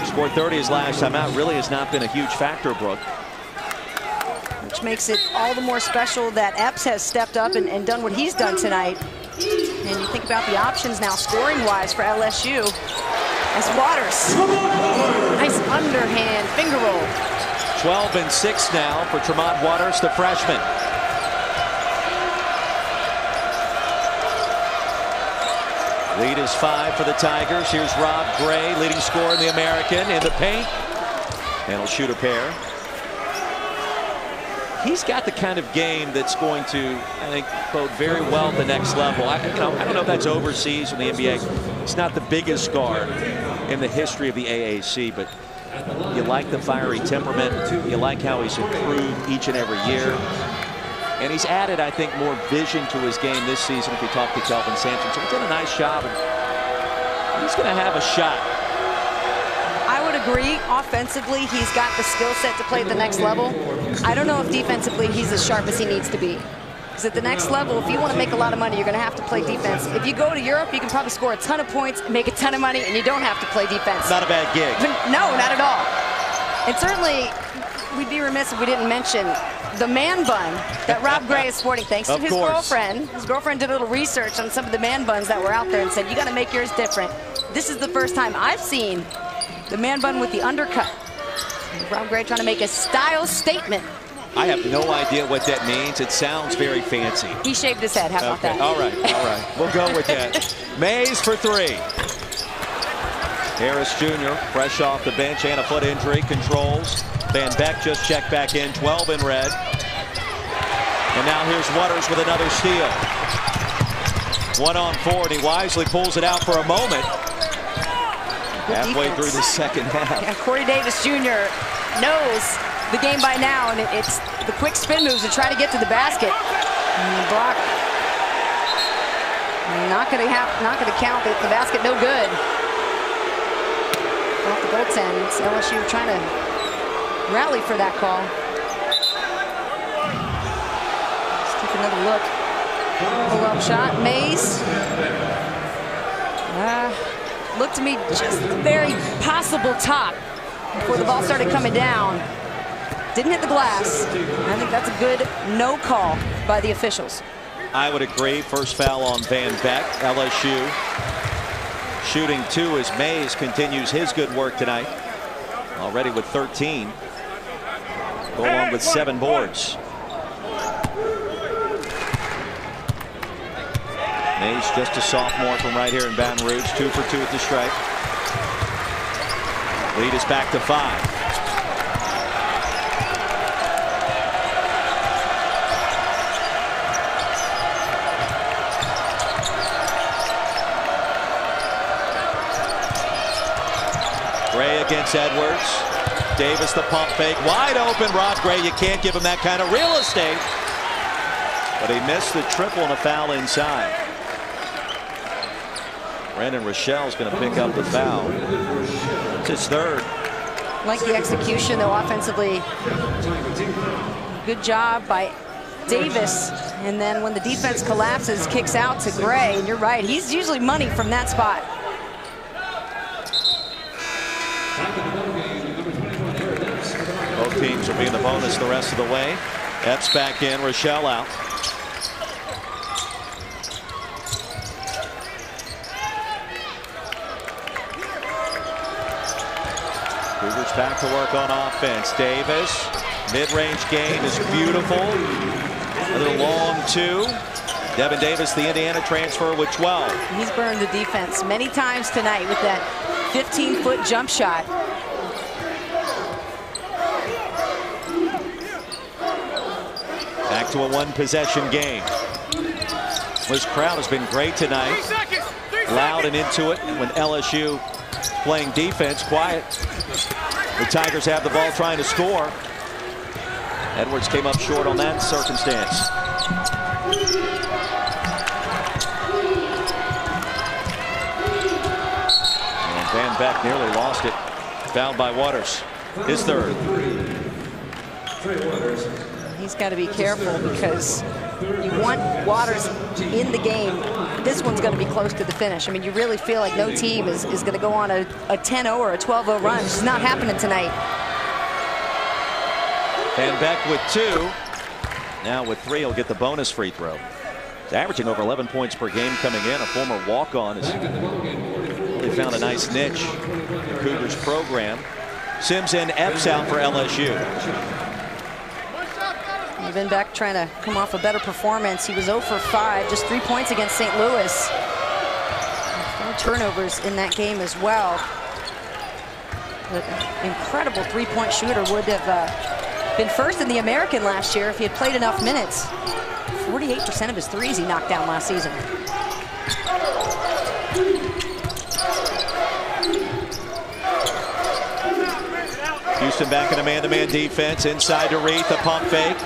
Speaker 1: scored 30 his last time out. Really has not been a huge factor, Brooke. Which makes it all the more special that Epps has stepped up and done what he's done tonight. And you think about the options now scoring-wise for LSU. As Waters, nice underhand finger roll. 12 and 6 now for Tremont Waters, the freshman. Lead is 5 for the Tigers. Here's Rob Gray, leading scorer in the American, in the paint. And he'll shoot a pair. He's got the kind of game that's going to, I think, bode very well at the next level. I don't know if that's overseas in the NBA. It's not the biggest guard in the history of the AAC, but you like the fiery temperament. You like how he's improved each and every year. And he's added, I think, more vision to his game this season if you talk to Kelvin Sampson. So he's done a nice job. And he's going to have a shot. I would agree. Offensively, he's got the skill set to play at the next level. I don't know if defensively he's as sharp as he needs to be. Because at the next level, if you want to make a lot of money, you're going to have to play defense. If you go to Europe, you can probably score a ton of points, make a ton of money, and you don't have to play defense. Not a bad gig. No, not at all. And certainly, we'd be remiss if we didn't mention the man bun that Rob Gray is sporting, thanks to his girlfriend. His girlfriend did a little research on some of the man buns that were out there and said, you got to make yours different. This is the first time I've seen the man bun with the undercut. Rob Gray trying to make a style statement. I have no idea what that means. It sounds very fancy. He shaved his head. How about that? All right. We'll go with that. Mays for 3. Harris Jr. fresh off the bench and a foot injury. Controls. Van Beck just checked back in. 12 in red. And now here's Waters with another steal. 1-on-4, and he wisely pulls it out for a moment. Halfway through the second half. Yeah, Corey Davis Jr. knows the game by now, and it's the quick spin moves to try to get to the basket. And block. Not going to count the basket. No good. Off the goaltend. It's LSU trying to
Speaker 2: rally for that call. Let's take another look. Pull-up shot, Mays. Looked to me just a very possible top before the ball started coming down. Didn't hit the glass. I think that's a good no call by the officials.
Speaker 1: I would agree. First foul on Van Beck. LSU shooting 2 as Mays continues his good work tonight. Already with 13. Go along with 7 boards. Mays just a sophomore from right here in Baton Rouge. 2 for 2 at the stripe. Lead is back to 5. Gray against Edwards. Davis the pump fake. Wide open. Rob Gray, you can't give him that kind of real estate. But he missed the triple and a foul inside. Brandon Rochelle's going to pick up the foul. It's his 3rd.
Speaker 2: Like the execution, though, offensively. Good job by Davis. And then when the defense collapses, kicks out to Gray. And you're right, he's usually money from that spot.
Speaker 1: Both teams will be in the bonus the rest of the way. Epps back in, Rochelle out. Cougars back to work on offense. Davis, mid-range game is beautiful. Another long 2. Devin Davis, the Indiana transfer, with 12.
Speaker 2: He's burned the defense many times tonight with that 15-foot jump shot.
Speaker 1: Back to a 1-possession game. This crowd has been great tonight. Loud and into it. And when LSU playing defense, quiet. The Tigers have the ball trying to score. Edwards came up short on that circumstance. And Van Beck nearly lost it. Fouled by Waters. His 3rd.
Speaker 2: He's got to be careful because you want Waters in the game. This one's going to be close to the finish. I mean, you really feel like no team is going to go on a 10-0 or a 12-0 run. It's not happening tonight.
Speaker 1: Van Beck with 2. Now with 3, he'll get the bonus free throw. He's averaging over 11 points per game coming in. A former walk-on has really found a nice niche in the Cougars program. Sims in, Epps out for LSU.
Speaker 2: Van Beck trying to come off a better performance. He was 0 for 5, just 3 points against St. Louis. 4 turnovers in that game as well. But an incredible 3-point shooter. Would have been first in the American last year if he had played enough minutes. 48% of his threes he knocked down last season.
Speaker 1: Houston back in a man-to-man defense. Inside to Reed, the pump fake.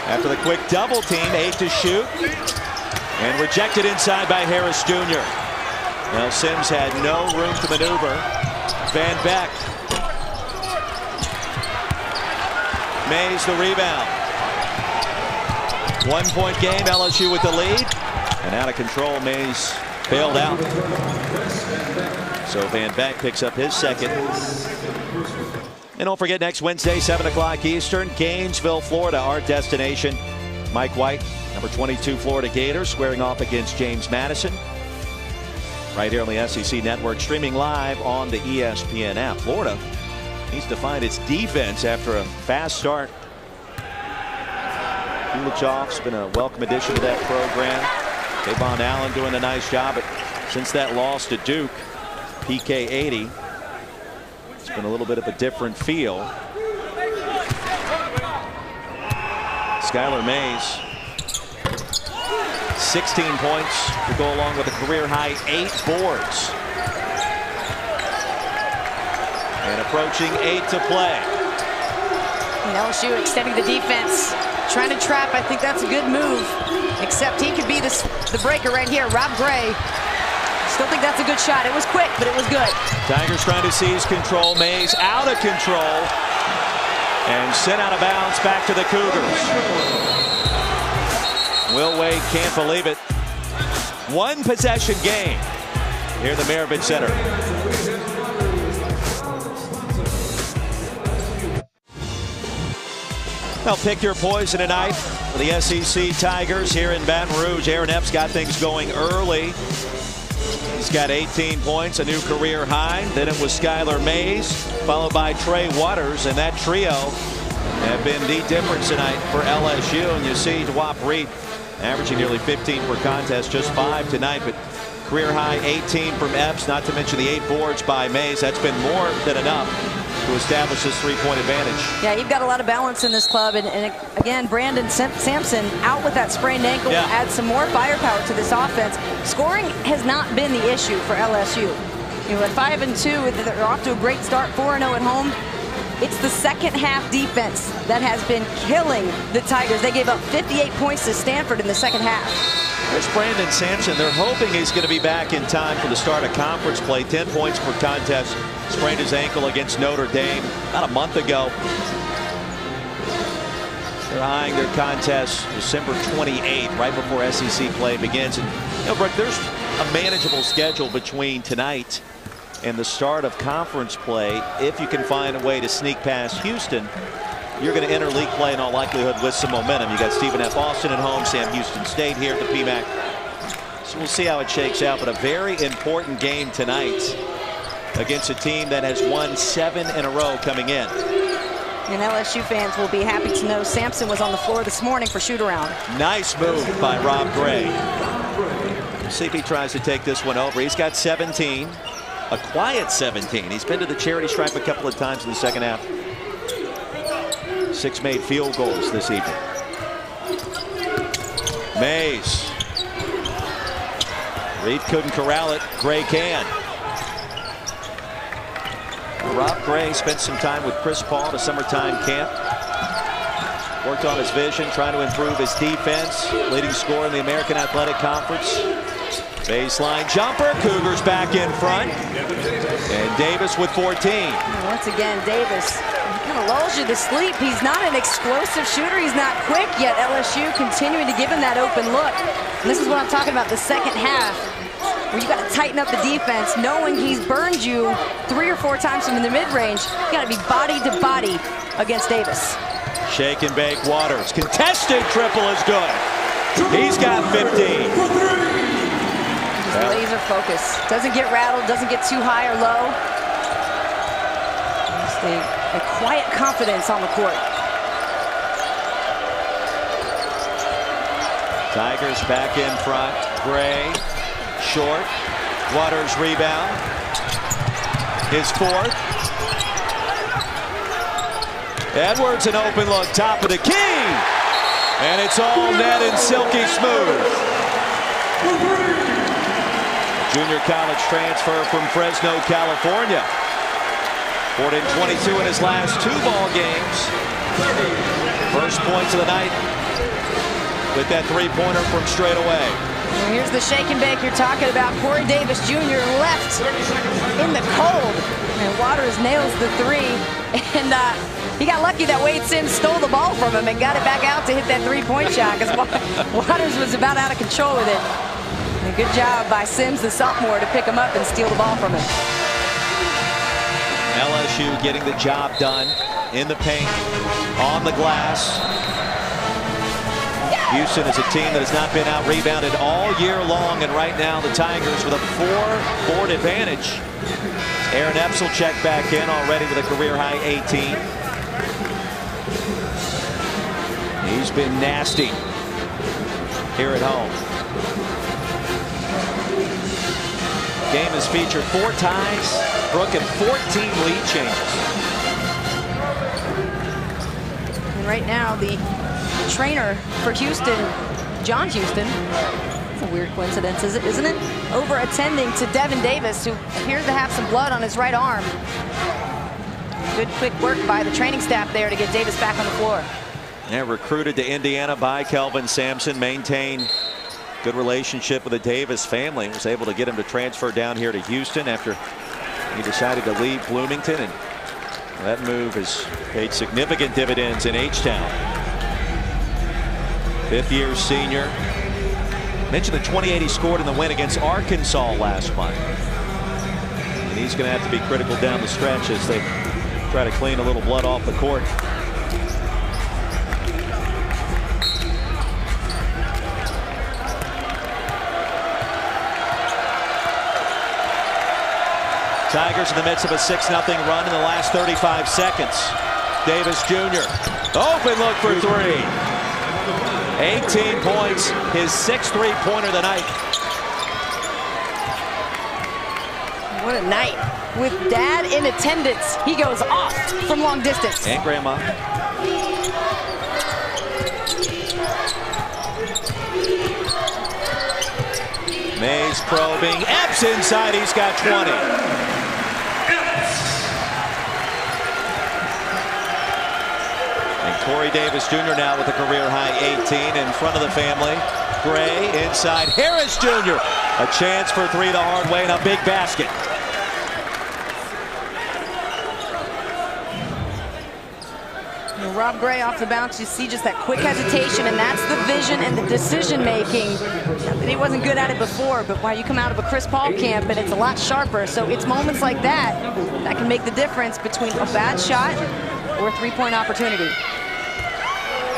Speaker 1: After the quick double team, 8 to shoot. And rejected inside by Harris Jr. Now Sims had no room to maneuver. Van Beck. Mays the rebound. 1-point game, LSU with the lead. And out of control, Mays bailed out. So Van Beck picks up his 2nd. And don't forget, next Wednesday, 7 o'clock Eastern, Gainesville, Florida, our destination. Mike White, number 22 Florida Gators, squaring off against James Madison. Right here on the SEC Network, streaming live on the ESPN app. Florida needs to find its defense after a fast start. Kulichoff's been a welcome addition to that program. Kayvon Allen doing a nice job, but since that loss to Duke, PK 80. It's been a little bit of a different feel. Skylar Mays, 16 points to go along with a career high 8 boards. And approaching 8 to play.
Speaker 2: And LSU extending the defense, trying to trap. I think that's a good move, except he could be the breaker right here. Rob Gray. Still think that's a good shot. It was quick, but it was good.
Speaker 1: Tigers trying to seize control. Mays out of control. And sent out of bounds back to the Cougars. Will Wade can't believe it. One possession game here in the Maribit Center. Now pick your poison tonight for the SEC Tigers here in Baton Rouge. Aaron Epps got things going early. He's got 18 points, a new career high. Then it was Skylar Mays, followed by Trey Waters, and that trio have been the difference tonight for LSU. And you see DeWap Reed averaging nearly 15 per contest, just 5 tonight, but career high 18 from Epps, not to mention the 8 boards by Mays. That's been more than enough to establish this 3-point advantage.
Speaker 2: Yeah, you've got a lot of balance in this club, and again, Brandon Sampson out with that sprained ankle, adds some more firepower to this offense. Scoring has not been the issue for LSU. You know, at 5-2, they're off to a great start, 4-0 at home. It's the second half defense that has been killing the Tigers. They gave up 58 points to Stanford in the second half.
Speaker 1: There's Brandon Sampson. They're hoping he's going to be back in time for the start of conference play. 10 points per contest. Sprained his ankle against Notre Dame about a month ago. They're eyeing their contest December 28th, right before SEC play begins. And, you know, Brooke, there's a manageable schedule between tonight and the start of conference play. If you can find a way to sneak past Houston, you're going to enter league play in all likelihood with some momentum. You got Stephen F. Austin at home, Sam Houston State here at the PMAC. So we'll see how it shakes out, but a very important game tonight against a team that has won 7 in a row coming in.
Speaker 2: And LSU fans will be happy to know Sampson was on the floor this morning for shoot-around.
Speaker 1: Nice move by Rob Gray. See if he tries to take this one over. He's got 17. A quiet 17. He's been to the charity stripe a couple of times in the second half. 6 made field goals this evening. Mays. Reed couldn't corral it. Gray can. Rob Gray spent some time with Chris Paul at a summertime camp. Worked on his vision, trying to improve his defense. Leading scorer in the American Athletic Conference. Baseline jumper. Cougars back in front. And Davis with 14.
Speaker 2: Once again, Davis kind of lulls you to sleep. He's not an explosive shooter. He's not quick, yet LSU continuing to give him that open look. And this is what I'm talking about, the second half, where you got to tighten up the defense, knowing he's burned you 3 or 4 times from the mid-range. You got to be body to body against Davis.
Speaker 1: Shake and bake Waters. Contested triple is good. He's got 15.
Speaker 2: Laser focus. Doesn't get rattled, doesn't get too high or low. Just a quiet confidence on the court.
Speaker 1: Tigers back in front. Gray, short. Waters rebound. His 4th. Edwards an open look, top of the key. And it's all net and silky smooth. Junior college transfer from Fresno, California. Scored in 22 in his last 2 ball games. First points of the night with that 3-pointer from straight away.
Speaker 2: And here's the shake and bake you're talking about. Corey Davis Jr. left in the cold. And Waters nails the 3. And he got lucky that Wade Sims stole the ball from him and got it back out to hit that 3-point shot, because Waters was about out of control with it. And good job by Sims, the sophomore, to pick him up and steal the ball from him.
Speaker 1: LSU getting the job done in the paint, on the glass. Houston is a team that has not been out-rebounded all year long, and right now the Tigers with a 4-board advantage. Aaron Epps will check back in already with a career-high 18. He's been nasty here at home. Game has featured 4 ties, Brooke, and 14 lead changes.
Speaker 2: And right now, the trainer for Houston, John Houston, it's a weird coincidence, isn't it? Over attending to Devin Davis, who appears to have some blood on his right arm. Good quick work by the training staff there to get Davis back on the floor.
Speaker 1: Yeah, recruited to Indiana by Kelvin Sampson, maintained good relationship with the Davis family. Was able to get him to transfer down here to Houston after he decided to leave Bloomington and That move has paid significant dividends in H-Town. Fifth-year senior. Mentioned the 28 he scored in the win against Arkansas last month. And he's going to have to be critical down the stretch as they try to clean a little blood off the court. Tigers in the midst of a 6-0 run in the last 35 seconds. Davis Jr. Open look for three. 18 points, his 6th three-pointer of the night.
Speaker 2: What a night. With Dad in attendance, he goes off from long distance.
Speaker 1: And Grandma. Mays probing. Epps inside. He's got 20. Corey Davis Jr. now with a career-high 18 in front of the family. Gray inside. Harris Jr. A chance for three the hard way and a big basket.
Speaker 2: Rob Gray off the bounce, you see just that quick hesitation, and that's the vision and the decision-making. He wasn't good at it before, but while you come out of a Chris Paul camp and it's a lot sharper, so it's moments like that that can make the difference between a bad shot or a three-point opportunity.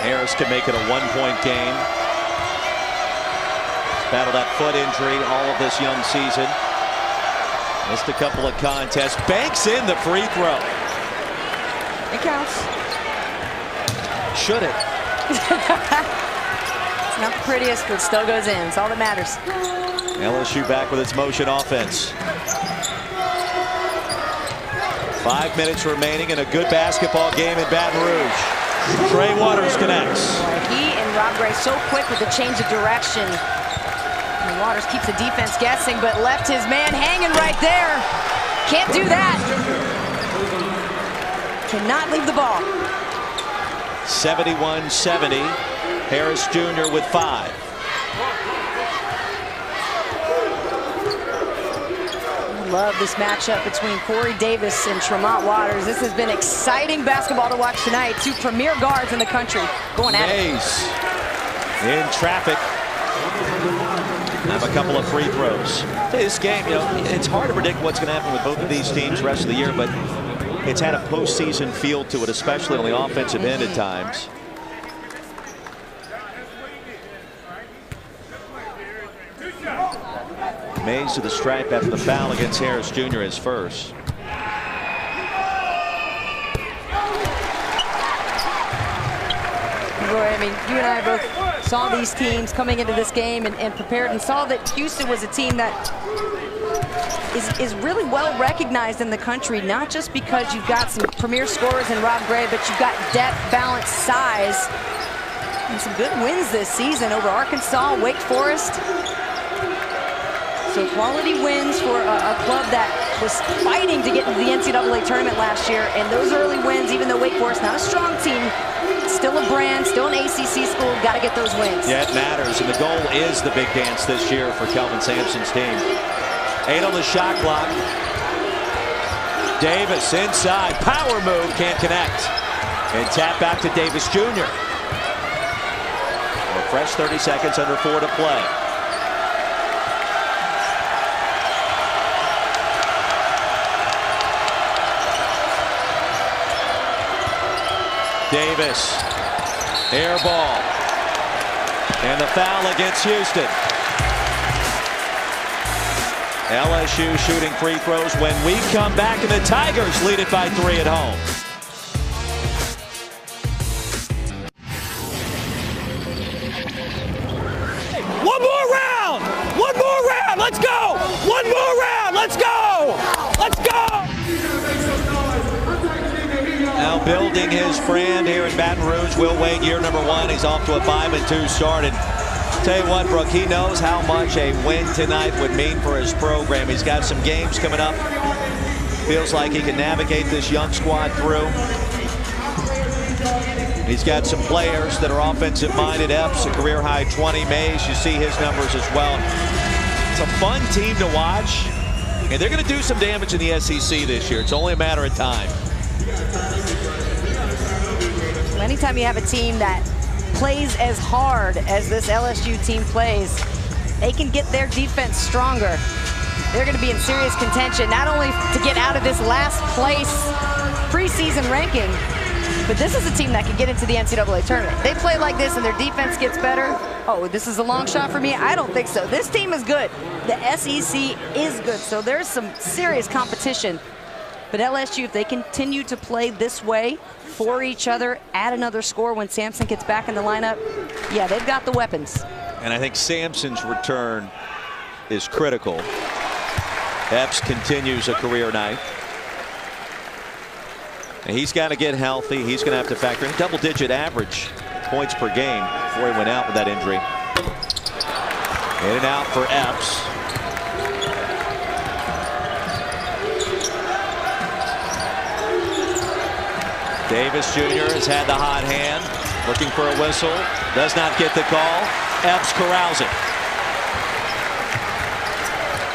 Speaker 1: Harris can make it a one-point game. He's battled that foot injury all of this young season. Missed a couple of contests. Banks in the free throw.
Speaker 2: It counts.
Speaker 1: Should it?
Speaker 2: It's not the prettiest, but it still goes in. It's all that matters.
Speaker 1: LSU back with its motion offense. 5 minutes remaining in a good basketball game in Baton Rouge. Trey Waters connects.
Speaker 2: He and Rob Gray so quick with the change of direction. And Waters keeps the defense guessing, but left his man hanging right there. Can't do that. Cannot leave the ball.
Speaker 1: 71-70. Harris Jr. with 5.
Speaker 2: Love this matchup between Corey Davis and Tremont Waters. This has been exciting basketball to watch tonight. Two premier guards in the country going at it.
Speaker 1: Mays in traffic. Have a couple of free throws. This game, you know, it's hard to predict what's going to happen with both of these teams the rest of the year, but it's had a postseason feel to it, especially on the offensive end at times. Mays to the stripe after the foul against Harris Jr. his first.
Speaker 2: Roy, I mean, you and I both saw these teams coming into this game and prepared and saw that Houston was a team that is really well recognized in the country, not just because you've got some premier scorers in Rob Gray, but you've got depth, balance, size, and some good wins this season over Arkansas, Wake Forest. So quality wins for a club that was fighting to get into the NCAA tournament last year. And those early wins, even though Wake Forest, not a strong team, still a brand, still an ACC school, got to get those wins.
Speaker 1: Yeah, it matters. And the goal is the big dance this year for Kelvin Sampson's team. 8 on the shot clock. Davis inside. Power move, can't connect. And tap back to Davis Jr. A fresh 30 seconds, under 4 to play. Davis, air ball, and the foul against Houston. LSU shooting free throws when we come back, and the Tigers lead it by 3 at home.
Speaker 7: One more round! One more round! Let's go! One more round! Let's go! Let's go!
Speaker 1: Now building his brand here in Baton Rouge. Will Wade, year number 1. He's off to a 5-2 start. And tell you what, Brooke, he knows how much a win tonight would mean for his program. He's got some games coming up. Feels like he can navigate this young squad through. He's got some players that are offensive-minded. Epps, a career-high 20. Mays, you see his numbers as well. It's a fun team to watch, and they're going to do some damage in the SEC this year. It's only a matter of time.
Speaker 2: Anytime you have a team that plays as hard as this LSU team plays, they can get their defense stronger. They're going to be in serious contention, not only to get out of this last place preseason ranking, but this is a team that can get into the NCAA tournament. They play like this and their defense gets better. Oh, this is a long shot for me? I don't think so. This team is good. The SEC is good, so there's some serious competition. But LSU, if they continue to play this way for each other, add another score when Sampson gets back in the lineup, yeah, they've got the weapons.
Speaker 1: And I think Sampson's return is critical. Epps continues a career night. And he's got to get healthy. He's going to have to factor in double-digit average points per game before he went out with that injury. In and out for Epps. Davis Jr. has had the hot hand, looking for a whistle, does not get the call. Epps corrals it.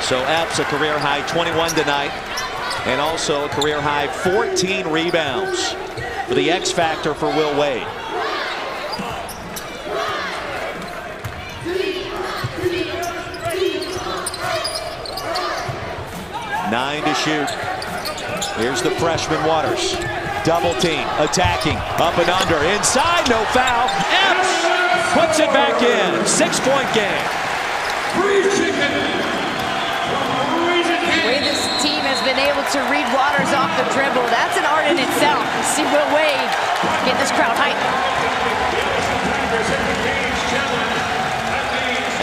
Speaker 1: So Epps a career high 21 tonight, and also a career high 14 rebounds for the X factor for Will Wade. Nine to shoot. Here's the freshman Waters. Double team, attacking, up and under, inside, no foul. Epps puts it back in. 6-point game.
Speaker 2: The way this team has been able to read Waters off the dribble, that's an art in itself. See Will Wade get this crowd hyped.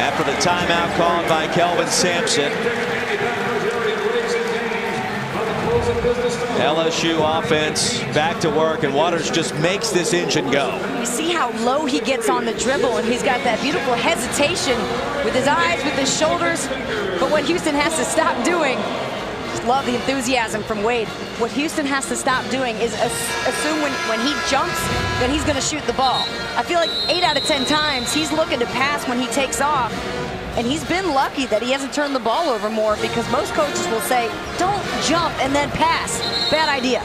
Speaker 1: After the timeout called by Kelvin Sampson, LSU offense back to work, and Waters just makes this engine go.
Speaker 2: You see how low he gets on the dribble, and he's got that beautiful hesitation with his eyes, with his shoulders. But what Houston has to stop doing, just love the enthusiasm from Wade. What Houston has to stop doing is assume when he jumps that he's going to shoot the ball. I feel like 8 out of 10 times he's looking to pass when he takes off. And he's been lucky that he hasn't turned the ball over more, because most coaches will say, don't jump and then pass. Bad idea.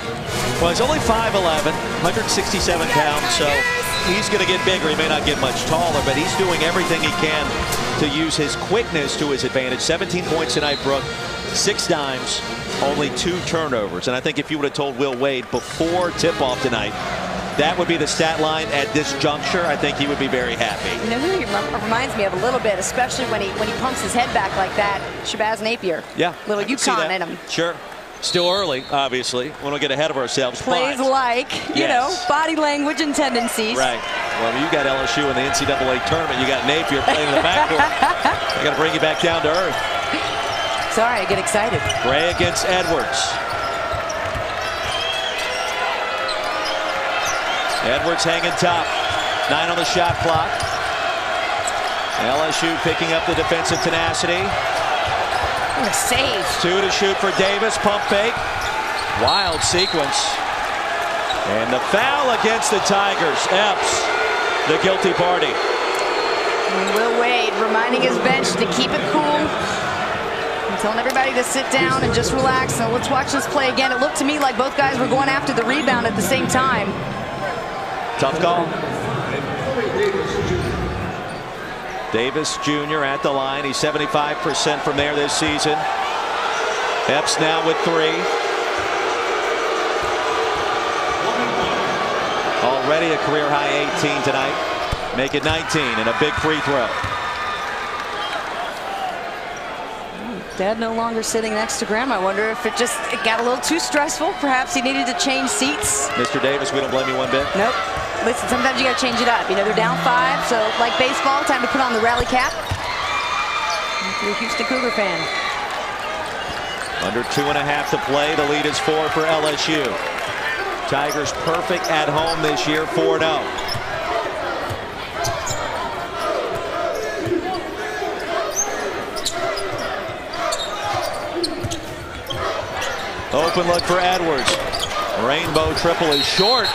Speaker 1: Well, he's only 5'11", 167 pounds, so he's going to get bigger. He may not get much taller, but he's doing everything he can to use his quickness to his advantage. 17 points tonight, Brooke, 6 dimes, only 2 turnovers. And I think if you would have told Will Wade before tip-off tonight that would be the stat line at this juncture, I think he would be very happy.
Speaker 2: You know who he reminds me of a little bit, especially when he pumps his head back like that? Shabazz Napier.
Speaker 1: Yeah.
Speaker 2: Little UConn in him.
Speaker 1: Sure. Still early, obviously. We don't get ahead of ourselves.
Speaker 2: Plays like, you know, body language and tendencies.
Speaker 1: Right. Well, you got LSU in the NCAA tournament. You got Napier playing in the backcourt. I got to bring you back down to earth.
Speaker 2: Sorry, I get excited.
Speaker 1: Gray against Edwards. Edwards hanging top. 9 on the shot clock. LSU picking up the defensive tenacity.
Speaker 2: What a save.
Speaker 1: 2 to shoot for Davis. Pump fake. Wild sequence. And the foul against the Tigers. Epps, the guilty party.
Speaker 2: And Will Wade reminding his bench to keep it cool. And telling everybody to sit down and just relax. So let's watch this play again. It looked to me like both guys were going after the rebound at the same time.
Speaker 1: Tough call. Davis Jr. at the line. He's 75% from there this season. Epps now with 3. Already a career high 18 tonight. Make it 19 and a big free throw.
Speaker 2: Dad no longer sitting next to Grandma. I wonder if it got a little too stressful. Perhaps he needed to change seats.
Speaker 1: Mr. Davis, we don't blame you one bit.
Speaker 2: Nope. Listen, sometimes you got to change it up. You know, they're down 5, so like baseball, time to put on the rally cap. If you're a Houston Cougar fan.
Speaker 1: Under 2.5 to play. The lead is 4 for LSU. Tigers perfect at home this year, 4-0. Open look for Edwards. Rainbow triple is short.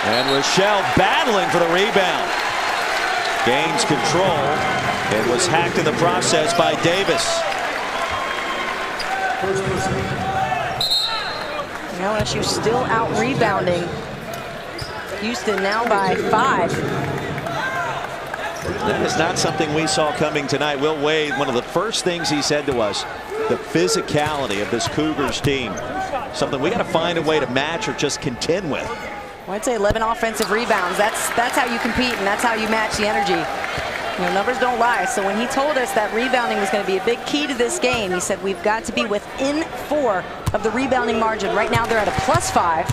Speaker 1: And Rochelle battling for the rebound. Gains control and was hacked in the process by Davis.
Speaker 2: LSU still out rebounding Houston now by 5.
Speaker 1: That is not something we saw coming tonight. Will Wade, one of the first things he said to us, the physicality of this Cougars team, something we got to find a way to match or just contend with.
Speaker 2: Well, I'd say 11 offensive rebounds. That's how you compete, and that's how you match the energy. You know, numbers don't lie. So when he told us that rebounding was going to be a big key to this game, he said we've got to be within 4 of the rebounding margin. Right now they're at a +5.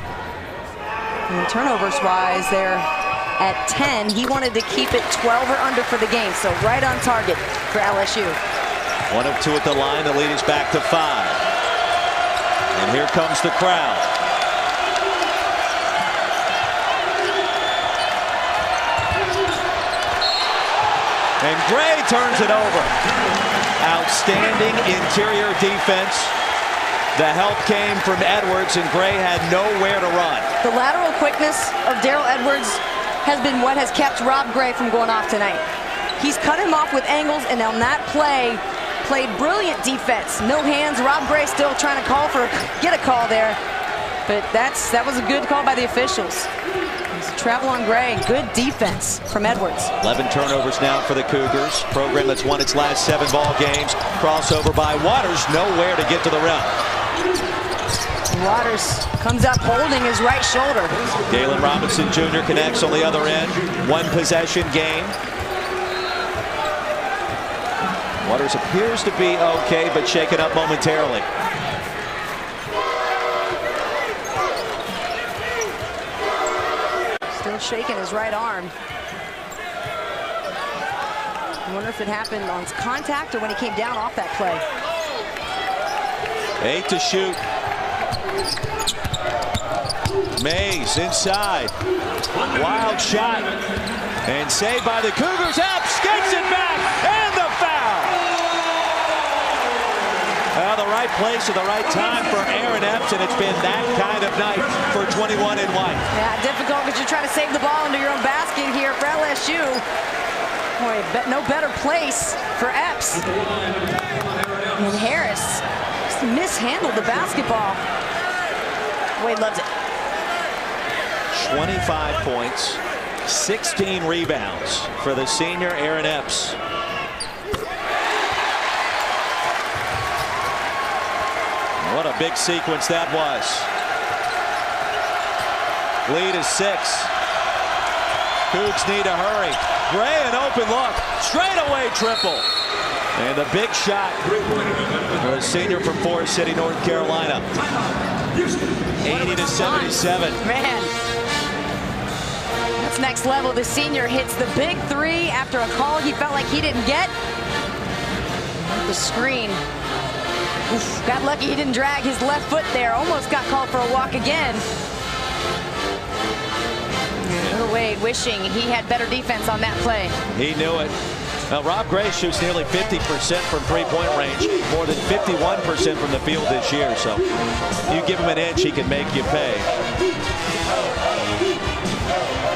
Speaker 2: And turnovers-wise, they're at 10. He wanted to keep it 12 or under for the game, so right on target for LSU.
Speaker 1: 1 of 2 at the line. The lead is back to 5. And here comes the crowd. And Gray turns it over. Outstanding interior defense. The help came from Edwards, and Gray had nowhere to run.
Speaker 2: The lateral quickness of Darrell Edwards has been what has kept Rob Gray from going off tonight. He's cut him off with angles, and on that play, played brilliant defense. No hands. Rob Gray still trying to get a call there, but that was a good call by the officials. Travel on Gray. Good defense from Edwards.
Speaker 1: 11 turnovers now for the Cougars. Program that's won its last 7 ball games. Crossover by Waters. Nowhere to get to the rim.
Speaker 2: Waters comes up holding his right shoulder.
Speaker 1: Galen Robinson Jr. connects on the other end. 1 possession game. Waters appears to be okay, but shaken up momentarily.
Speaker 2: Still shaking his right arm. I wonder if it happened on contact or when he came down off that play.
Speaker 1: 8 to shoot. Mays inside. Wild shot. And saved by the Cougars. Epps gets it back. And the foul. Well, the right place at the right time for Aaron Epps, and it's been that kind of night for 21 and white.
Speaker 2: Yeah, difficult because you're trying to save the ball under your own basket here for LSU. Boy, no better place for Epps. And Harris just mishandled the basketball. Wade loves it.
Speaker 1: 25 points, 16 rebounds for the senior Aaron Epps. What a big sequence that was. Lead is 6. Cougs need to hurry. Gray, an open look. Straightaway triple. And the big shot for the senior from Forest City, North Carolina. 80 to 77.
Speaker 2: Man, that's next level. The senior hits the big 3 after a call he felt like he didn't get. The screen. Oof, got lucky he didn't drag his left foot there. Almost got called for a walk again. Little Wade wishing he had better defense on that play.
Speaker 1: He knew it. Now, Rob Gray shoots nearly 50% from three-point range, more than 51% from the field this year. So you give him an inch, he can make you pay.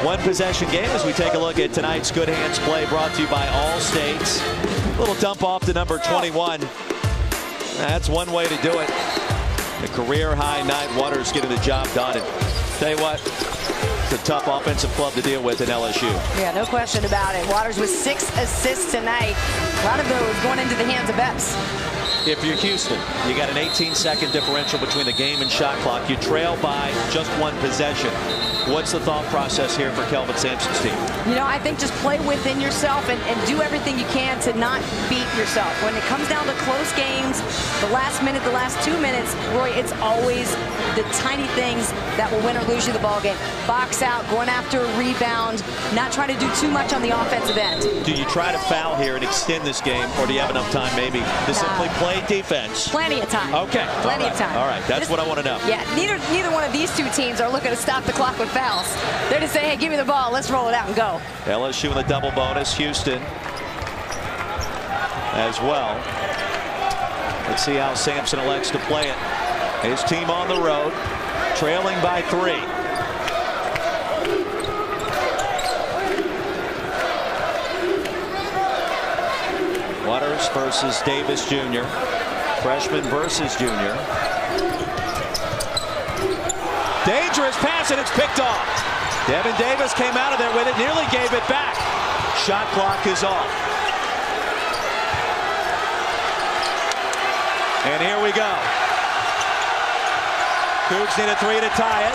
Speaker 1: 1 possession game as we take a look at tonight's Good Hands play, brought to you by All States. Little dump off to number 21. That's one way to do it. A career-high night. Waters getting the job done. And tell you what, it's a tough offensive club to deal with in LSU.
Speaker 2: Yeah, no question about it. Waters with 6 assists tonight. A lot of those going into the hands of Epps.
Speaker 1: If you're Houston, you got an 18-second differential between the game and shot clock. You trail by just 1 possession. What's the thought process here for Kelvin Sampson's team?
Speaker 2: You know, I think just play within yourself and do everything you can to not beat yourself. When it comes down to close games, the last minute, the last 2 minutes, Roy, it's always the tiny things that will win or lose you the ball game. Box out, going after a rebound, not trying to do too much on the offensive end.
Speaker 1: Do you try to foul here and extend this game, or do you have enough time maybe to simply play defense?
Speaker 2: Plenty of time.
Speaker 1: Okay.
Speaker 2: Plenty of time.
Speaker 1: All right, that's what I want to know.
Speaker 2: Yeah, neither one of these 2 teams are looking to stop the clock with fouls. They're just saying, hey, give me the ball, let's roll it out and go.
Speaker 1: LSU in the double bonus, Houston as well. Let's see how Sampson elects to play it. His team on the road, trailing by 3. Waters versus Davis Jr. Freshman versus junior. Dangerous pass, and it's picked off. Devin Davis came out of there with it, nearly gave it back. Shot clock is off. And here we go. Cougs need a 3 to tie it.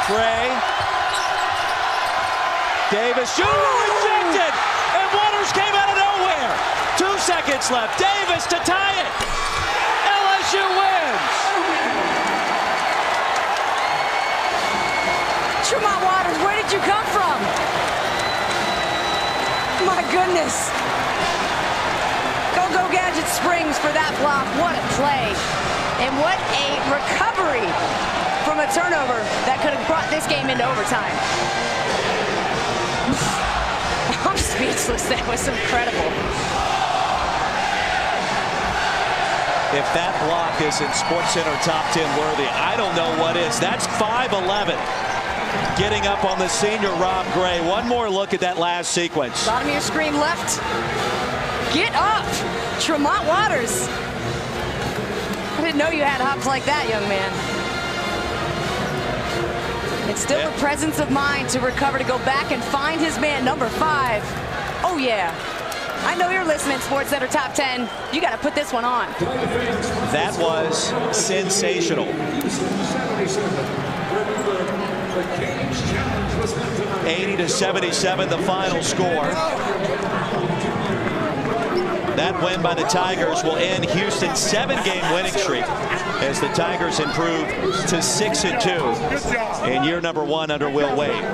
Speaker 1: Gray. Davis shooting, rejected, and Waters came out of nowhere. 2 seconds left. Davis to tie it. LSU wins.
Speaker 2: Tremont Waters, where did you come from? My goodness. Go Gadget Springs for that block. What a play. And what a recovery from a turnover that could have brought this game into overtime. I'm speechless. That was incredible.
Speaker 1: If that block isn't SportsCenter top 10 worthy, I don't know what is. That's 5'11". Getting up on the senior Rob Gray. One more look at that last sequence.
Speaker 2: Bottom of your screen left. Get up, Tremont Waters. I didn't know you had hops like that, young man. It's still the presence of mind to recover, to go back and find his man, number 5. Oh, yeah. I know you're listening, SportsCenter Top 10. You got to put this one on.
Speaker 1: That was sensational. 80-77, the final score. That win by the Tigers will end Houston's 7-game winning streak as the Tigers improve to 6-2 in year number 1 under Will Wade.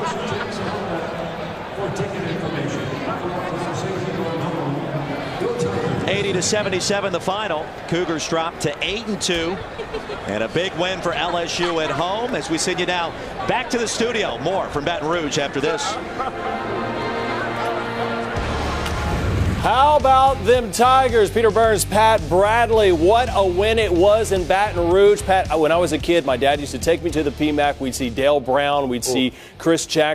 Speaker 1: 80-77, the final. Cougars drop to 8-2. And a big win for LSU at home as we send you now back to the studio. More from Baton Rouge after this.
Speaker 4: How about them Tigers? Peter Burns, Pat Bradley. What a win it was in Baton Rouge. Pat, when I was a kid, my dad used to take me to the PMAC. We'd see Dale Brown. We'd see Chris Jackson.